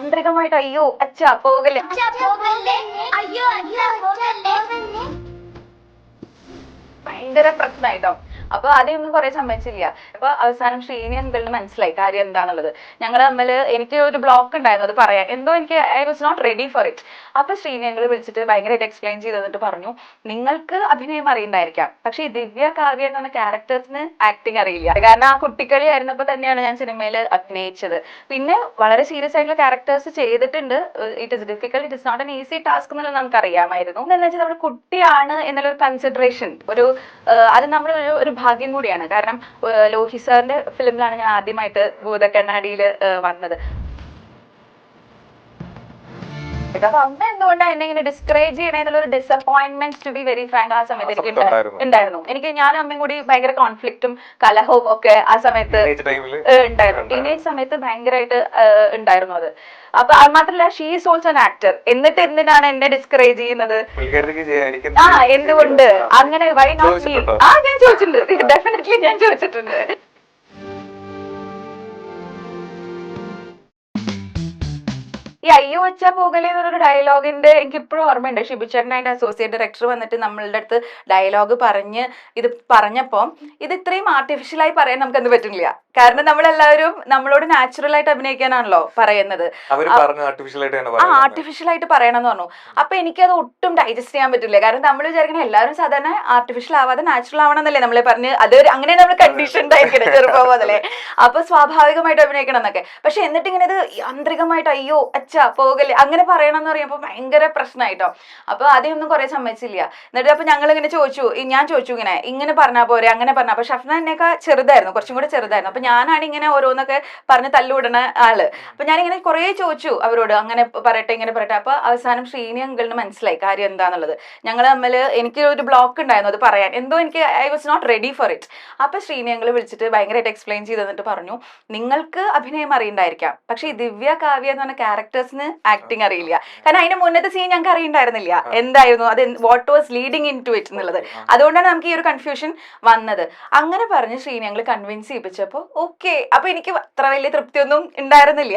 യാന്ത്രികമായിട്ട് അയ്യോ അച്ഛാ പോകല്ലേ ഭയങ്കര പ്രശ്നമായിട്ടോ. അപ്പൊ ആദ്യമൊന്നും കുറെ സമ്മതിച്ചില്ല. അപ്പൊ അവസാനം ശ്രീനി അങ്കിളിന് മനസ്സിലായി കാര്യം എന്താണുള്ളത്. ഞങ്ങൾ തമ്മിൽ എനിക്ക് ഒരു ബ്ലോക്ക് ഉണ്ടായിരുന്നു അത് പറയാൻ. എന്തോ എനിക്ക് I was not ready for it. അപ്പൊ ശ്രീനി അങ്കിൾ വിളിച്ചിട്ട് ഭയങ്കരമായിട്ട് എക്സ്പ്ലെയിൻ ചെയ്ത് തന്നിട്ട് പറഞ്ഞു, നിങ്ങൾക്ക് അഭിനയം അറിയണ്ടായിരിക്കാം, പക്ഷെ ഈ ദിവ്യ കാവ്യ എന്ന് പറഞ്ഞ ക്യാരക്ടേഴ്സിന് ആക്ടിങ് അറിയില്ല. കാരണം ആ കുട്ടിക്കളി ആയിരുന്നപ്പോ തന്നെയാണ് ഞാൻ സിനിമയിൽ അഭിനയിച്ചത്. പിന്നെ വളരെ സീരിയസ് ആയിട്ടുള്ള ക്യാരക്ടേഴ്സ് ചെയ്തിട്ടുണ്ട്. It is difficult, it is not an easy task എന്നുള്ളത് നമുക്ക് അറിയാമായിരുന്നു. എന്താ വെച്ചാൽ നമ്മുടെ കുട്ടിയാണ് എന്നുള്ള ഒരു കൺസിഡറേഷൻ, അത് നമ്മുടെ ഒരു ഭാഗ്യം കൂടിയാണ്. കാരണം ലോഹി സാറിന്റെ ഫിലിമിലാണ് ഞാൻ ആദ്യമായിട്ട് ഭൂതക്കണ്ണാടിയിൽ വന്നത്. അപ്പൊ അമ്മ എന്തുകൊണ്ടാണ് എന്നെ ഇങ്ങനെ ഡിസ്കറേജ് ചെയ്യണേന്നുള്ള ഒരു disappointment to be very frank ആ സമയത്ത് എനിക്ക് ഉണ്ടായിരുന്നു. എനിക്ക് ഞാനും അമ്മയും കൂടി ഭയങ്കര കോൺഫ്ലിക്റ്റും കലഹവും ഒക്കെ ആ സമയത്ത് ഉണ്ടായിരുന്നു. ടീനേജ് സമയത്ത് ഭയങ്കരമായിട്ട് ഉണ്ടായിരുന്നു അത്. അപ്പൊ അത് മാത്രല്ല, she is also an actor. എന്നിട്ട് എന്തിനാണ് എന്നെ ഡിസ്കറേജ് ചെയ്യുന്നത്? എന്തുകൊണ്ട് അങ്ങനെ? Why not me? ഞാൻ ചോദിച്ചിട്ടുണ്ട്, ഡെഫിനറ്റ്ലി ഞാൻ ചോദിച്ചിട്ടുണ്ട്. ഈ അയ്യോ അച്ഛാ പോകലേ എന്നൊരു ഡയലോഗിന്റെ എനിക്ക് ഇപ്പോഴും ഓർമ്മയുണ്ട്. ഷിബുചേട്ടൻ അതിന്റെ അസോസിയേറ്റ് ഡയറക്ടർ വന്നിട്ട് നമ്മളുടെ അടുത്ത് ഡയലോഗ് ഇത് പറഞ്ഞപ്പോ ഇത് ഇത്രയും ആർട്ടിഫിഷ്യലായി പറയാൻ നമുക്ക് എന്ത് പറ്റില്ല. കാരണം നമ്മളെല്ലാവരും നമ്മളോട് നാച്ചുറൽ ആയിട്ട് അഭിനയിക്കാനാണല്ലോ പറയുന്നത്. ആർട്ടിഫിഷ്യൽ ആയിട്ട് പറയണം എന്ന് പറഞ്ഞു. അപ്പൊ എനിക്കത് ഒട്ടും ഡൈജസ്റ്റ് ചെയ്യാൻ പറ്റില്ല. കാരണം നമ്മൾ വിചാരിക്കണം എല്ലാവരും സാധാരണ ആർട്ടിഫിഷ്യൽ ആവാതെ നാച്ചുറൽ ആവണം എന്നല്ലേ നമ്മളെ പറഞ്ഞ്, അത് അങ്ങനെ നമ്മൾ കണ്ടീഷൻഡ് ആയിരിക്കണം ചെറുപ്പം മുതലേ. അപ്പൊ സ്വാഭാവികമായിട്ട് അഭിനയിക്കണം എന്നൊക്കെ. പക്ഷെ എന്നിട്ട് ഇങ്ങനെ ഇത് യാന്ത്രികമായിട്ട് അയ്യോ അച്ഛാ പോകല്ലേ അങ്ങനെ പറയണം എന്ന് പറയുമ്പോ ഭയങ്കര പ്രശ്നമായിട്ടോ. അപ്പൊ ആദ്യമൊന്നും കുറെ സമ്മതിച്ചില്ല. എന്നിട്ട് അപ്പൊ ഞങ്ങൾ ഇങ്ങനെ ഞാൻ ചോദിച്ചു ഇങ്ങനെ പറഞ്ഞാൽ പോരെ, അങ്ങനെ പറഞ്ഞ. അപ്പൊ ഷഫ്ന എന്നേക്കാ ചെറുതായിരുന്നു, കുറച്ചും കൂടെ ചെറുതായിരുന്നു. അപ്പൊ ഞാനാണ് ഇങ്ങനെ ഓരോന്നൊക്കെ പറഞ്ഞ് തല്ലുവിടണ ആള്. അപ്പൊ ഞാനിങ്ങനെ കുറെ ചോദിച്ചു അവരോട്, അങ്ങനെ പറയട്ടെ ഇങ്ങനെ പറയട്ടെ. അപ്പൊ അവസാനം ശ്രീനി അങ്കിളിന് മനസ്സിലായി കാര്യം എന്താന്നുള്ളത്. ഞങ്ങൾ തമ്മിൽ എനിക്ക് ഒരു ബ്ലോക്ക് ഉണ്ടായിരുന്നു അത് പറയാൻ. എന്തോ എനിക്ക് I was not ready for it. അപ്പൊ ശ്രീനി അങ്കിൾ വിളിച്ചിട്ട് ഭയങ്കരമായിട്ട് എക്സ്പ്ലെയിൻ ചെയ്ത് തന്നിട്ട് പറഞ്ഞു, നിങ്ങൾക്ക് അഭിനയം അറിയണ്ടായിരിക്കാം, പക്ഷെ ഈ ദിവ്യ കാവ്യ എന്ന് പറഞ്ഞ ക്യാരക്ടേഴ്സിന് ആക്ടിങ് അറിയില്ല. കാരണം അതിന്റെ മുന്നത്തെ സീൻ ഞങ്ങൾക്ക് അറിയണ്ടായിരുന്നില്ല എന്തായിരുന്നു അത്, what was leading in to it എന്നുള്ളത്. അതുകൊണ്ടാണ് നമുക്ക് ഈ ഒരു കൺഫ്യൂഷൻ വന്നത്. അങ്ങനെ പറഞ്ഞ് ശ്രീനി ഞങ്ങൾ കൺവിൻസ് ചെയ്യിപ്പിച്ചപ്പോ ഓക്കെ. അപ്പൊ എനിക്ക് അത്ര വലിയ തൃപ്തിയൊന്നും ഉണ്ടായിരുന്നില്ല.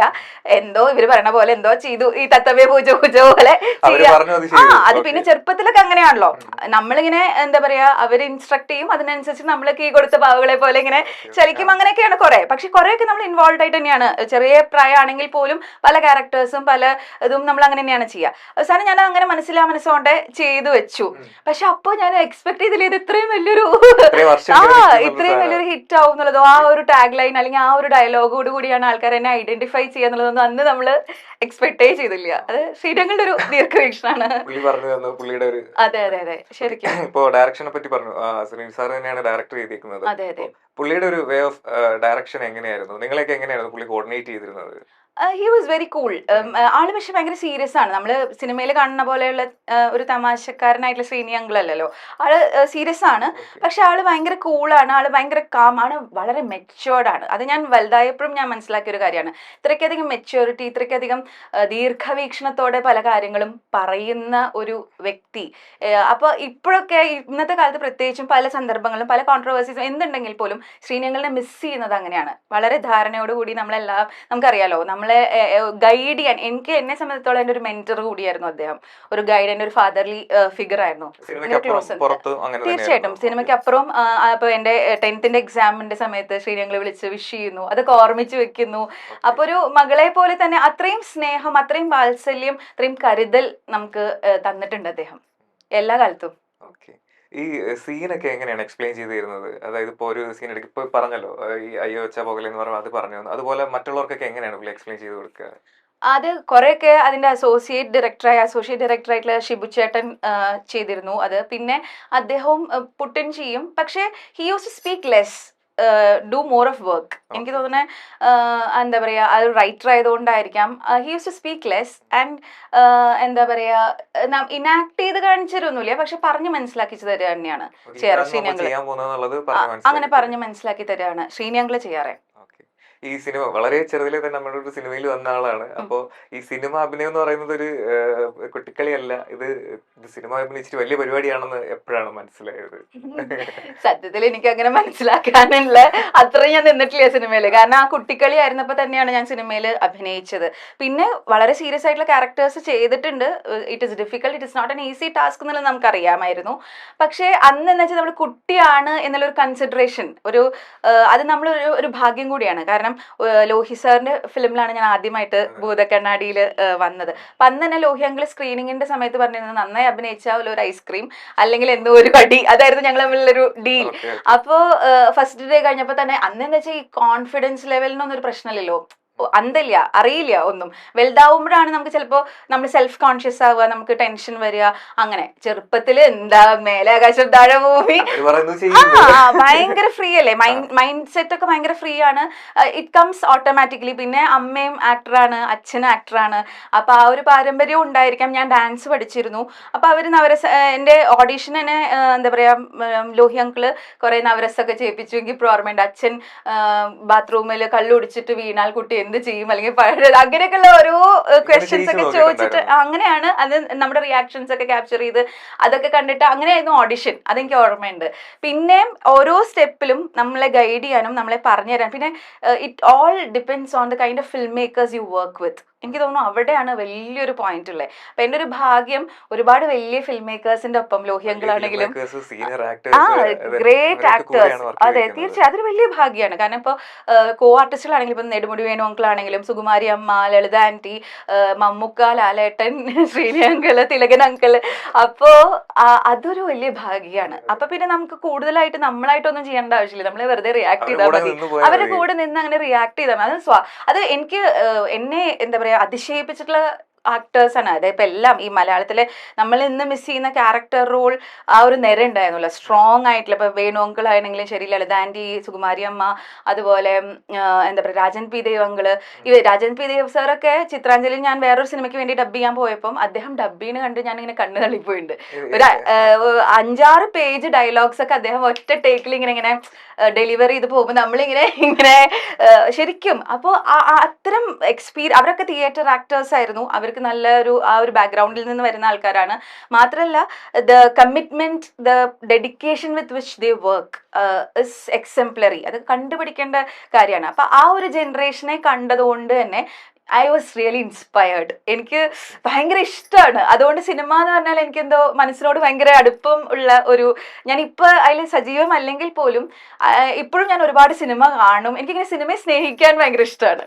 എന്തോ ഇവര് പറയണ പോലെ എന്തോ ചെയ്തു, ഈ തത്തവ്യ പൂജ പോലെ അത് പിന്നെ ചെറുപ്പത്തിലൊക്കെ അങ്ങനെയാണല്ലോ. നമ്മളിങ്ങനെ എന്താ പറയാ, അവര് ഇൻസ്ട്രക്ട് ചെയ്യും, അതിനനുസരിച്ച് നമ്മൾ കീ കൊടുത്ത പാവകളെ പോലെ ഇങ്ങനെ ചലിക്കും. അങ്ങനെയൊക്കെയാണ് കുറെ. പക്ഷെ കുറെയൊക്കെ നമ്മൾ ഇൻവോൾവ് ആയിട്ട് തന്നെയാണ്. ചെറിയ പ്രായമാണെങ്കിൽ പോലും പല ക്യാരക്ടേഴ്സും പല ഇതും നമ്മൾ അങ്ങനെ തന്നെയാണ് ചെയ്യുക. അവസാനം ഞാൻ അങ്ങനെ മനസ്സുകൊണ്ട് ചെയ്തു വെച്ചു. പക്ഷെ അപ്പൊ ഞാൻ എക്സ്പെക്ട് ചെയ്തില്ല ഇത് ഇത്രയും വലിയൊരു ഹിറ്റ് ആവും എന്നുള്ളതോ, ആ ഒരു ടാഗ് ലൈൻ അല്ലെങ്കിൽ ആ ഒരു ഡയലോഗോട് കൂടിയാണ് ആൾക്കാർ എന്നെ ഐഡന്റിഫൈ ചെയ്യാന്നുള്ളതൊന്നും അന്ന് നമ്മള് എക്സ്പെക്ടേ ചെയ്തില്ല. അത് ശ്രീരംഗിന്റെ ഒരു ദീർഘവീക്ഷണാണ്. അതെ അതെ അതെ, ശരിക്കും. ഇപ്പോ ഡയറക്ഷനെ പറ്റി പറഞ്ഞു, സുനിൽ സാർ തന്നെയാണ് ഡയറക്ടർ ചെയ്തിരിക്കുന്നത്. അതെ അതെ. പുള്ളിയുടെ ഒരു വേ ഓഫ് ഡയറക്ഷൻ എങ്ങനെയായിരുന്നു? നിങ്ങളെയൊക്കെ എങ്ങനെയായിരുന്നു പുള്ളി കോർഡിനേറ്റ് ചെയ്തിരുന്നത്? He was very cool. ആള് പക്ഷെ ഭയങ്കര സീരിയസ് ആണ്. നമ്മള് സിനിമയിൽ കാണുന്ന പോലെയുള്ള ഒരു തമാശക്കാരനായിട്ടുള്ള ശ്രീനി അങ്കിൾ അല്ലല്ലോ. ആള് സീരിയസ് ആണ്. പക്ഷെ ആള് ഭയങ്കര കൂളാണ്. ആള് ഭയങ്കര കാം ആണ്. വളരെ മെച്യോർഡ് ആണ്. അത് ഞാൻ വലുതായപ്പോഴും ഞാൻ മനസ്സിലാക്കിയ ഒരു കാര്യമാണ്. ഇത്രയ്ക്കധികം മെച്യോറിറ്റി, ഇത്രയ്ക്കധികം ദീർഘവീക്ഷണത്തോടെ പല കാര്യങ്ങളും പറയുന്ന ഒരു വ്യക്തി. അപ്പൊ ഇപ്പോഴൊക്കെ ഇന്നത്തെ കാലത്ത് പ്രത്യേകിച്ചും പല സന്ദർഭങ്ങളിലും പല കോൺട്രവേഴ്സീസും എന്തുണ്ടെങ്കിൽ പോലും ശ്രീനി അങ്കിളിനെ മിസ് ചെയ്യുന്നത് അങ്ങനെയാണ്. വളരെ ധാരണയോടുകൂടി നമ്മളെല്ലാം, നമുക്കറിയാലോ, നമ്മളെ ഗൈഡ് ചെയ്യാൻ, എന്നെ സംബന്ധിച്ചോളം എൻ്റെ ഒരു മെന്റർ കൂടിയായിരുന്നു അദ്ദേഹം. ഒരു ഗൈഡ്, എൻ്റെ ഒരു ഫാദർലി ഫിഗർ ആയിരുന്നു. തീർച്ചയായിട്ടും സിനിമയ്ക്ക് അപ്പുറം. അപ്പൊ എൻ്റെ 10th എക്സാമിന്റെ സമയത്ത് ശ്രീരംഗിൽ വിളിച്ച് വിഷ് ചെയ്യുന്നു, അതൊക്കെ ഓർമ്മിച്ച് വെക്കുന്നു. അപ്പൊ ഒരു മകളെ പോലെ തന്നെ അത്രയും സ്നേഹം, അത്രയും വാത്സല്യം, അത്രയും കരുതൽ നമുക്ക് തന്നിട്ടുണ്ട് അദ്ദേഹം എല്ലാ കാലത്തും. ഈ സീനൊക്കെ എങ്ങനെയാണ് എക്സ്പ്ലെയിൻ ചെയ്ത് തരുന്നത്? അതായത് ഇപ്പൊ ഒരു സീൻ എടുക്കും, ഇപ്പൊ പറഞ്ഞല്ലോ ഈ അയ്യോ വെച്ചാ പോകലെ എന്ന് പറഞ്ഞാൽ അത് പറഞ്ഞു. അതുപോലെ മറ്റുള്ളവർക്കൊക്കെ എങ്ങനെയാണ് പുള്ളി എക്സ്പ്ലെയിൻ ചെയ്ത് കൊടുക്കുക? അത് കുറെയൊക്കെ അതിന്റെ അസോസിയേറ്റ് ഡയറക്ടറായിട്ടുള്ള ഷിബുചേട്ടൻ ചെയ്തിരുന്നു അത്. പിന്നെ അദ്ദേഹവും പുട്ടിൻ ചെയ്യും. പക്ഷെ he use to speak less, do more of work. എനിക്ക് തോന്നുന്നത് എന്താ പറയാ, അത് റൈറ്റർ ആയതുകൊണ്ടായിരിക്കാം. He use to speak less and എന്താ പറയാ, ഇനാക്ട് ചെയ്ത് കാണിച്ചു തരുമൊന്നുമില്ല, പക്ഷെ പറഞ്ഞ് മനസ്സിലാക്കിച്ചു തരിക തന്നെയാണ് ചെയ്യാറ് ശ്രീനിയങ്കിള്. അങ്ങനെ പറഞ്ഞ് മനസ്സിലാക്കി തരികയാണ് ശ്രീനിയങ്കിള് ചെയ്യാറ്. ഈ സിനിമ വളരെ ചെറുതിലെ തന്നെ നമ്മുടെ ഒരു സിനിമയിൽ വന്ന ആളാണ്. അപ്പോ ഈ സിനിമ അഭിനയം എന്ന് പറയുന്നത് ഒരു കുട്ടിക്കളിയല്ല. ഇത് സിനിമ അഭിനയിച്ചിട്ട് വലിയ പരിപാടിയാണെന്ന് എപ്പോഴാണ് മനസ്സിലായത്? സത്യത്തിൽ എനിക്ക് അങ്ങനെ മനസ്സിലാക്കാനുള്ള അത്രയും ഞാൻ നിന്നിട്ടില്ല സിനിമയിൽ. കാരണം ആ കുട്ടിക്കളി ആയിരുന്നപ്പോ തന്നെയാണ് ഞാൻ സിനിമയിൽ അഭിനയിച്ചത്. പിന്നെ വളരെ സീരിയസ് ആയിട്ടുള്ള ക്യാരക്ടേഴ്സ് ചെയ്തിട്ടുണ്ട്. It is difficult, it is not an easy task എന്നുള്ളത് നമുക്കറിയാമായിരുന്നു. പക്ഷേ അന്ന് എന്ന് വെച്ചാൽ നമ്മൾ കുട്ടിയാണ് എന്നുള്ളൊരു കൺസിഡറേഷൻ, അത് നമ്മൾ ഒരു ഭാഗ്യം കൂടിയാണ്. കാരണം ലോഹി സാറിന്റെ ഫിലിമിലാണ് ഞാൻ ആദ്യമായിട്ട് ഭൂതക്കണ്ണാടിയിൽ വന്നത്. അപ്പൊ അന്ന് തന്നെ ലോഹി അങ്കിൾ സ്ക്രീനിങ്ങിന്റെ സമയത്ത് പറഞ്ഞിരുന്നത് നന്നായി അഭിനയിച്ചാൽ ഒരു ഐസ്ക്രീം അല്ലെങ്കിൽ എന്തോ ഒരു കടി, അതായിരുന്നു ഞങ്ങൾ തമ്മിലൊരു ഡീൽ. അപ്പോ ഫസ്റ്റ് ഡേ കഴിഞ്ഞപ്പോ തന്നെ അന്ന് എന്താ വെച്ചാൽ ഈ കോൺഫിഡൻസ് ലെവലിനൊന്നും ഒരു പ്രശ്നമില്ലല്ലോ, അന്തല്ല, അറിയില്ല ഒന്നും. വലുതാവുമ്പോഴാണ് നമുക്ക് ചിലപ്പോൾ നമ്മൾ സെൽഫ് കോൺഷ്യസ് ആവുക, നമുക്ക് ടെൻഷൻ വരിക. അങ്ങനെ ചെറുപ്പത്തിൽ എന്താ മേലെ ആകാശം താഴെ ഭൂമി, ഭയങ്കര ഫ്രീ അല്ലേ, മൈൻഡ് സെറ്റ് ഒക്കെ ഭയങ്കര ഫ്രീ ആണ്. It comes automatically. പിന്നെ അമ്മയും ആക്ടറാണ്, അച്ഛനും ആക്ടറാണ്. അപ്പൊ ആ ഒരു പാരമ്പര്യവും ഉണ്ടായിരിക്കാം. ഞാൻ ഡാൻസ് പഠിച്ചിരുന്നു. അപ്പൊ അവര് എൻ്റെ ഓഡീഷൻ തന്നെ എന്താ പറയാ, ലോഹി അങ്കിള് കുറെ നവരസൊക്കെ ചെയ്യിപ്പിച്ചു. എനിക്ക് ഇപ്പോൾ ഓർമ്മയുണ്ട്, അച്ഛൻ ബാത്റൂമിൽ കള്ളു കുടിച്ചിട്ട് വീണാൽ കുട്ടി എന്ത് ചെയ്യും, അല്ലെങ്കിൽ അങ്ങനെയൊക്കെയുള്ള ഓരോ ക്വസ്റ്റ്യൻസ് ഒക്കെ ചോദിച്ചിട്ട് അങ്ങനെയാണ് അത് നമ്മുടെ റിയാക്ഷൻസ് ഒക്കെ ക്യാപ്ചർ ചെയ്ത് അതൊക്കെ കണ്ടിട്ട് അങ്ങനെയായിരുന്നു ഓഡിഷൻ. അതെനിക്ക് ഓർമ്മയുണ്ട്. പിന്നെ ഓരോ സ്റ്റെപ്പിലും നമ്മളെ ഗൈഡ് ചെയ്യാനും നമ്മളെ പറഞ്ഞു തരാൻ, പിന്നെ it all depends on the kind of film makers you work with. എനിക്ക് തോന്നുന്നു അവിടെയാണ് വലിയൊരു പോയിന്റ് ഉള്ളത്. അപ്പൊ എൻ്റെ ഒരു ഭാഗ്യം ഒരുപാട് വലിയ ഫിൽം മേക്കേഴ്സിന്റെ ഒപ്പം, ലോഹി അങ്കിൾ ആണെങ്കിലും ഗ്രേറ്റ് ആക്ടേഴ്സ്, അതെ തീർച്ചയായും അതൊരു വലിയ ഭാഗ്യമാണ്. കാരണം ഇപ്പോൾ കോ ആർട്ടിസ്റ്റുകളാണെങ്കിലും ഇപ്പം നെടുമുടി വേണു അങ്കിൾ ആണെങ്കിലും, സുകുമാരി അമ്മ, ലളിത ആന്റി, മമ്മൂക്ക, ലാലേട്ടൻ, ശ്രീനി അങ്കിള്, തിലകൻ അങ്കിള്. അപ്പോ അതൊരു വലിയ ഭാഗ്യമാണ്. അപ്പൊ പിന്നെ നമുക്ക് കൂടുതലായിട്ട് നമ്മളായിട്ടൊന്നും ചെയ്യേണ്ട ആവശ്യമില്ല, നമ്മളെ വെറുതെ റിയാക്ട് ചെയ്താൽ മതി. അവരുടെ കൂടെ നിന്ന് അങ്ങനെ റിയാക്ട് ചെയ്താൽ മതി. അത് എനിക്ക് എന്നെ എന്താ പറയാ അതിശയിപ്പിച്ചിട്ടുള്ള ആക്ടേഴ്സ് ആണ്. അതായത് ഇപ്പൊ എല്ലാം ഈ മലയാളത്തിലെ നമ്മൾ ഇന്ന് മിസ് ചെയ്യുന്ന ക്യാരക്ടർ റോൾ ആ ഒരു നിര ഉണ്ടായിരുന്നല്ലോ, സ്ട്രോങ് ആയിട്ടുള്ള. ഇപ്പൊ വേണു അങ്കിൾ ആണെങ്കിലും ശരി, ലളിത ആന്റി, സുകുമാരി അമ്മ, അതുപോലെ എന്താ പറയുക Rajan P Dev uncle. Rajan P Dev സാറൊക്കെ ചിത്രാഞ്ജലി ഞാൻ വേറൊരു സിനിമയ്ക്ക് വേണ്ടി ഡബ് ചെയ്യാൻ പോയപ്പം അദ്ദേഹം ഡബ്ബീന് കണ്ട് ഞാൻ ഇങ്ങനെ കണ്ണ് തള്ളിപ്പോയിട്ടുണ്ട്. ഒരു 5-6 പേജ് ഡയലോഗ്സ് ഒക്കെ അദ്ദേഹം ഒറ്റ ടേക്കിൽ ഇങ്ങനെ ഡെലിവറി ചെയ്ത് പോകുമ്പോൾ നമ്മളിങ്ങനെ ശരിക്കും. അപ്പോൾ അത്തരം അവരൊക്കെ തിയേറ്റർ ആക്ടേഴ്സ് ആയിരുന്നു. അവർക്ക് നല്ല ആ ഒരു ബാക്ക്ഗ്രൗണ്ടിൽ നിന്ന് വരുന്ന ആൾക്കാരാണ്. മാത്രമല്ല the commitment, the dedication with which they work is exemplary. അത് കണ്ടുപിടിക്കേണ്ട കാര്യമാണ്. അപ്പൊ ആ ഒരു ജനറേഷനെ കണ്ടതുകൊണ്ട് തന്നെ ഐ വാസ് റിയലി ഇൻസ്പയർഡ്. എനിക്ക് ഭയങ്കര ഇഷ്ടമാണ്. അതുകൊണ്ട് സിനിമ എന്ന് പറഞ്ഞാൽ എനിക്കെന്തോ മനസ്സിനോട് ഭയങ്കര അടുപ്പം ഉള്ള ഞാൻ ഇപ്പൊ അതിൽ സജീവം അല്ലെങ്കിൽ പോലും ഇപ്പോഴും ഞാൻ ഒരുപാട് സിനിമ കാണും. എനിക്കിങ്ങനെ സിനിമയെ സ്നേഹിക്കാൻ ഭയങ്കര ഇഷ്ടമാണ്.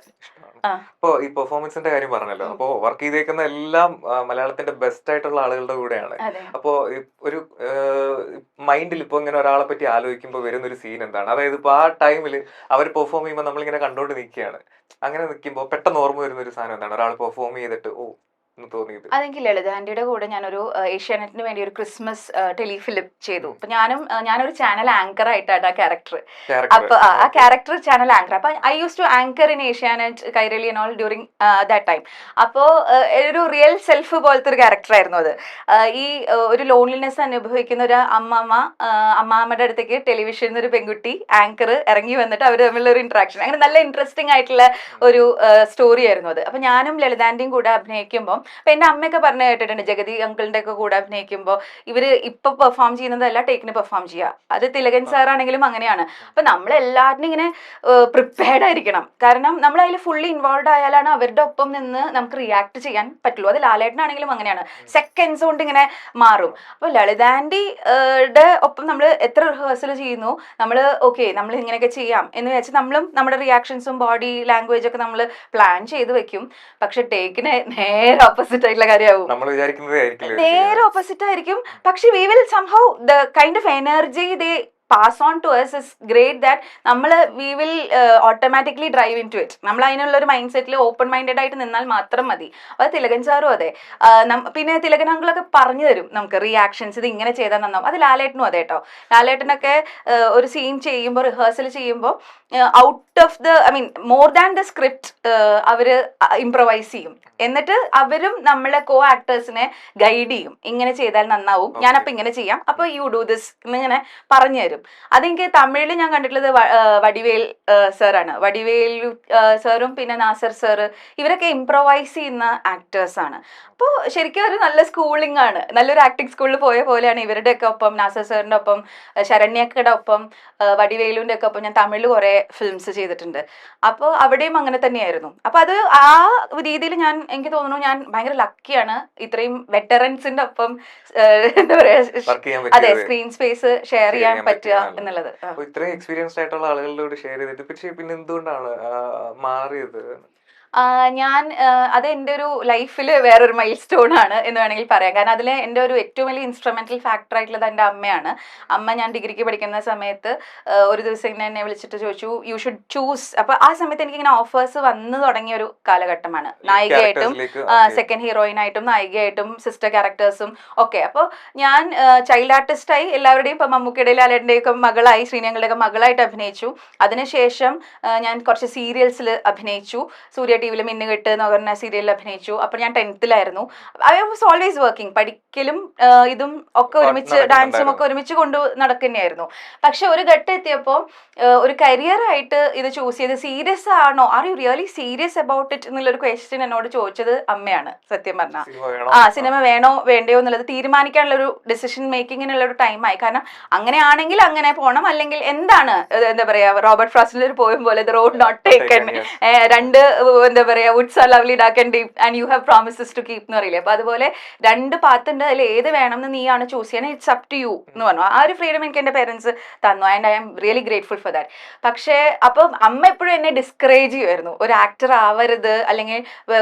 ഇപ്പൊ ഈ പെർഫോമൻസിന്റെ കാര്യം പറഞ്ഞല്ലോ, അപ്പോ വർക്ക് ചെയ്തേക്കുന്ന എല്ലാം മലയാളത്തിന്റെ ബെസ്റ്റ് ആയിട്ടുള്ള ആളുകളുടെ കൂടെയാണ്. അപ്പോ ഒരു മൈൻഡിൽ ഇപ്പൊ ഇങ്ങനെ ഒരാളെ പറ്റി ആലോചിക്കുമ്പോൾ വരുന്ന ഒരു സീൻ എന്താണ്? അതായത് ഇപ്പൊ ആ ടൈമിൽ അവർ പെർഫോം ചെയ്യുമ്പോൾ നമ്മളിങ്ങനെ കണ്ടോണ്ട് നിൽക്കുകയാണ്. അങ്ങനെ നിൽക്കുമ്പോൾ പെട്ടെന്ന് ഓർമ്മ വരുന്ന ഒരു സാധനം എന്താണ്? ഒരാൾ പെർഫോം ചെയ്തിട്ട് തോന്നിയത് അതെങ്കിൽ ലളിത ആന്റിയുടെ കൂടെ ഞാനൊരു ഏഷ്യാനെറ്റിന് വേണ്ടി ഒരു ക്രിസ്മസ് ടെലിഫിലിം ചെയ്തു. അപ്പൊ ഞാനൊരു ചാനൽ ആങ്കർ ആയിട്ടാണ് ആ ക്യാരക്ടർ. അപ്പൊ ആ ക്യാരക്ടർ ചാനൽ ആങ്കർ. അപ്പൊ I use to anchor in Asianet, Kairali and all during that time. അപ്പോ ഒരു റിയൽ സെൽഫ് പോലത്തെ ഒരു ക്യാരക്ടർ ആയിരുന്നു അത്. ഈ ഒരു ലോൺലിനെസ് അനുഭവിക്കുന്ന ഒരു അമ്മാമ്മയുടെ അടുത്തേക്ക് ടെലിവിഷനിൽ ഒരു പെൺകുട്ടി ആങ്കർ ഇറങ്ങി വന്നിട്ട് അവർ തമ്മിലുള്ള ഒരു ഇന്ററാക്ഷൻ, അങ്ങനെ നല്ല ഇൻട്രസ്റ്റിംഗ് ആയിട്ടുള്ള ഒരു സ്റ്റോറി ആയിരുന്നു അത്. അപ്പൊ ഞാനും ലളിതാന്റിയും കൂടെ അഭിനയിക്കുമ്പോൾ അപ്പൊ എന്റെ അമ്മയൊക്കെ പറഞ്ഞു കേട്ടിട്ടുണ്ട്, ജഗതി അങ്കിളിന്റെ ഒക്കെ കൂടെ അഭിനയിക്കുമ്പോൾ ഇവര് ഇപ്പൊ പെർഫോം ചെയ്യുന്നതല്ല ടേക്കിന് പെർഫോം ചെയ്യുക. അത് തിലകൻ സാർ ആണെങ്കിലും അങ്ങനെയാണ്. അപ്പൊ നമ്മളെല്ലാവരും ഇങ്ങനെ പ്രിപ്പയർഡ് ആയിരിക്കണം. കാരണം നമ്മൾ അതിൽ ഫുള്ളി ഇൻവോൾവ് ആയാലാണ് അവരുടെ ഒപ്പം നിന്ന് നമുക്ക് റിയാക്ട് ചെയ്യാൻ പറ്റുള്ളൂ. അത് ലാലേട്ടനാണെങ്കിലും അങ്ങനെയാണ്, സെക്കൻഡ്സ് കൊണ്ട് ഇങ്ങനെ മാറും. അപ്പൊ ലളിതാന്റിയുടെ ഒപ്പം നമ്മൾ എത്ര റിഹേഴ്സൽ ചെയ്യുന്നു, നമ്മൾ നമ്മൾ ഇങ്ങനെയൊക്കെ ചെയ്യാം എന്ന് വെച്ച് നമ്മളും നമ്മുടെ റിയാക്ഷൻസും ബോഡി ലാംഗ്വേജ് ഒക്കെ നമ്മൾ പ്ലാൻ ചെയ്ത് വെക്കും. പക്ഷെ ടേക്കിന് നേരെ ഓപ്പോസിറ്റ് ആയിട്ടുള്ള കാര്യമാവും, നേരെ ഓപ്പോസിറ്റ് ആയിരിക്കും. പക്ഷെ we will somehow the kind of energy they pass on to us is great that we will automatically drive into it. നമ്മൾ അതിനുള്ള ഒരു മൈൻഡ് സെറ്റിൽ ഓപ്പൺ മൈൻഡഡ് ആയിട്ട് നിന്നാൽ മാത്രം മതി. അത് തിലകൻ സാറും അതെ. പിന്നെ തിലകൻ അങ്കിളൊക്കെ പറഞ്ഞു തരും നമുക്ക് റിയാക്ഷൻസ്, ഇത് ഇങ്ങനെ ചെയ്താൽ നന്നാവും. അത് ലാലേട്ടനും അതെ കേട്ടോ. ലാലേട്ടനൊക്കെ ഒരു സീൻ ചെയ്യുമ്പോൾ, റിഹേഴ്സൽ ചെയ്യുമ്പോൾ out of the more than the script അവര് ഇംപ്രവൈസ് ചെയ്യും. എന്നിട്ട് അവരും നമ്മളെ കോ ആക്ടേഴ്സിനെ ഗൈഡ് ചെയ്യും, ഇങ്ങനെ ചെയ്താൽ നന്നാവും, ഞാനപ്പോൾ ഇങ്ങനെ ചെയ്യാം, അപ്പോൾ യു ഡു ദിസ് എന്നിങ്ങനെ പറഞ്ഞു തരും. വരും. അതെനിക്ക് തമിഴിൽ ഞാൻ കണ്ടിട്ടുള്ളത് വടിവേൽ സാറാണ്. വടിവേലു സാറും പിന്നെ നാസർ സാറ് ഇവരൊക്കെ ഇംപ്രൊവൈസ് ചെയ്യുന്ന ആക്ടേഴ്സാണ്. അപ്പോൾ ശരിക്കും ഒരു നല്ല സ്കൂളിംഗ് ആണ്, നല്ലൊരു ആക്ടിങ് സ്കൂളിൽ പോയ പോലെയാണ് ഇവരുടെയൊക്കെ ഒപ്പം, നാസർ സാറിൻ്റെ ഒപ്പം, ശരണ്യക്കയുടെ ഒപ്പം, വടിവേലുവിൻ്റെ ഒക്കെ ഒപ്പം ഞാൻ തമിഴിൽ കുറേ ഫിലിംസ് ചെയ്തിട്ടുണ്ട്. അപ്പോൾ അവിടെയും അങ്ങനെ തന്നെയായിരുന്നു. അപ്പോൾ അത് ആ രീതിയിൽ എനിക്ക് തോന്നുന്നു ഞാൻ ഭയങ്കര ലക്കിയാണ് ഇത്രയും വെറ്ററൻസിന്റെ ഒപ്പം എന്താ പറയാ, അതെ, സ്ക്രീൻ സ്പേസ് ഷെയർ ചെയ്യാൻ പറ്റുക എന്നുള്ളത്. ഇത്രയും എക്സ്പീരിയൻസ്ഡ് ആയിട്ടുള്ള ആളുകളോട് ഷെയർ ചെയ്തിട്ട് പക്ഷേ പിന്നെ എന്തുകൊണ്ടാണ് മാറിയത്? ഞാൻ അത് എൻ്റെ ഒരു ലൈഫിൽ വേറൊരു മൈൽ സ്റ്റോൺ ആണ് എന്ന് വേണമെങ്കിൽ പറയാം. കാരണം അതിൽ എൻ്റെ ഒരു ഏറ്റവും വലിയ ഇൻസ്ട്രുമെന്റൽ ഫാക്ടർ ആയിട്ടുള്ളത് എൻ്റെ അമ്മയാണ്. അമ്മ ഞാൻ ഡിഗ്രിക്ക് പഠിക്കുന്ന സമയത്ത് ഒരു ദിവസം ഇങ്ങനെ എന്നെ വിളിച്ചിട്ട് ചോദിച്ചു, യു ഷുഡ് ചൂസ്. അപ്പൊ ആ സമയത്ത് എനിക്ക് ഇങ്ങനെ ഓഫേഴ്സ് വന്നു തുടങ്ങിയ ഒരു കാലഘട്ടമാണ്. നായികയായിട്ടും സെക്കൻഡ് ഹീറോയിനായിട്ടും നായികയായിട്ടും സിസ്റ്റർ ക്യാരക്ടേഴ്സും ഒക്കെ. അപ്പോൾ ഞാൻ ചൈൽഡ് ആർട്ടിസ്റ്റായി എല്ലാവരുടെയും ഇപ്പം മമ്മൂക്കയുടെ ലാലേട്ടൻ്റെയൊക്കെ മകളായി, ശ്രീനങ്ങളുടെയൊക്കെ മകളായിട്ട് അഭിനയിച്ചു. അതിനുശേഷം ഞാൻ കുറച്ച് സീരിയൽസിൽ അഭിനയിച്ചു. സൂര്യ ടിവിയിൽ മിന്നുകെട്ട് എന്ന് പറഞ്ഞ സീരിയലിൽ അഭിനയിച്ചു. അപ്പോൾ ഞാൻ 10th I was always working. പഠിക്കലും ഇതും ഒക്കെ ഒരുമിച്ച്, ഡാൻസും ഒക്കെ ഒരുമിച്ച് കൊണ്ട് നടക്കുന്നതായിരുന്നു. പക്ഷെ ഒരു ഘട്ടം എത്തിയപ്പോൾ ഒരു കരിയർ ആയിട്ട് ഇത് ചൂസ് ചെയ്ത് സീരിയസ് ആണോ, are you really serious about it എന്നുള്ളൊരു ക്വസ്റ്റ്യൻ എന്നോട് ചോദിച്ചത് അമ്മയാണ് സത്യം പറഞ്ഞാൽ. സിനിമ വേണോ വേണ്ടയോ എന്നുള്ളത് തീരുമാനിക്കാനുള്ള ഒരു ഡിസിഷൻ മേക്കിങ്ങിനുള്ള ഒരു ടൈമായി. കാരണം അങ്ങനെയാണെങ്കിൽ അങ്ങനെ പോകണം, അല്ലെങ്കിൽ എന്താണ് എന്താ പറയാ, റോബർട്ട് ഫ്രോസ്റ്റിൽ ഒരു പോയം പോലെ ദ റോഡ് നോട്ട് ടേക്കൺ, രണ്ട് എന്താ പറയാ, woods are lovely dark and deep and you have promises to keep എന്ന് പറയില്ലേ. അപ്പൊ അതുപോലെ 2 പാത്ത് ഉണ്ട്, അതിൽ ഏത് വേണം എന്ന് നീയാണ് ചൂസ് ചെയ്യണം, ഇറ്റ്സ് അപ് ടു യു എന്ന് പറഞ്ഞു. ആ ഒരു ഫ്രീഡം എനിക്ക് എൻ്റെ പേരൻസ് തന്നു, and I am really grateful for that. പക്ഷേ അപ്പം അമ്മ എപ്പോഴും എന്നെ ഡിസ്കറേജ് ചെയ്യുമായിരുന്നു, ഒരു ആക്ടർ ആവരുത്, അല്ലെങ്കിൽ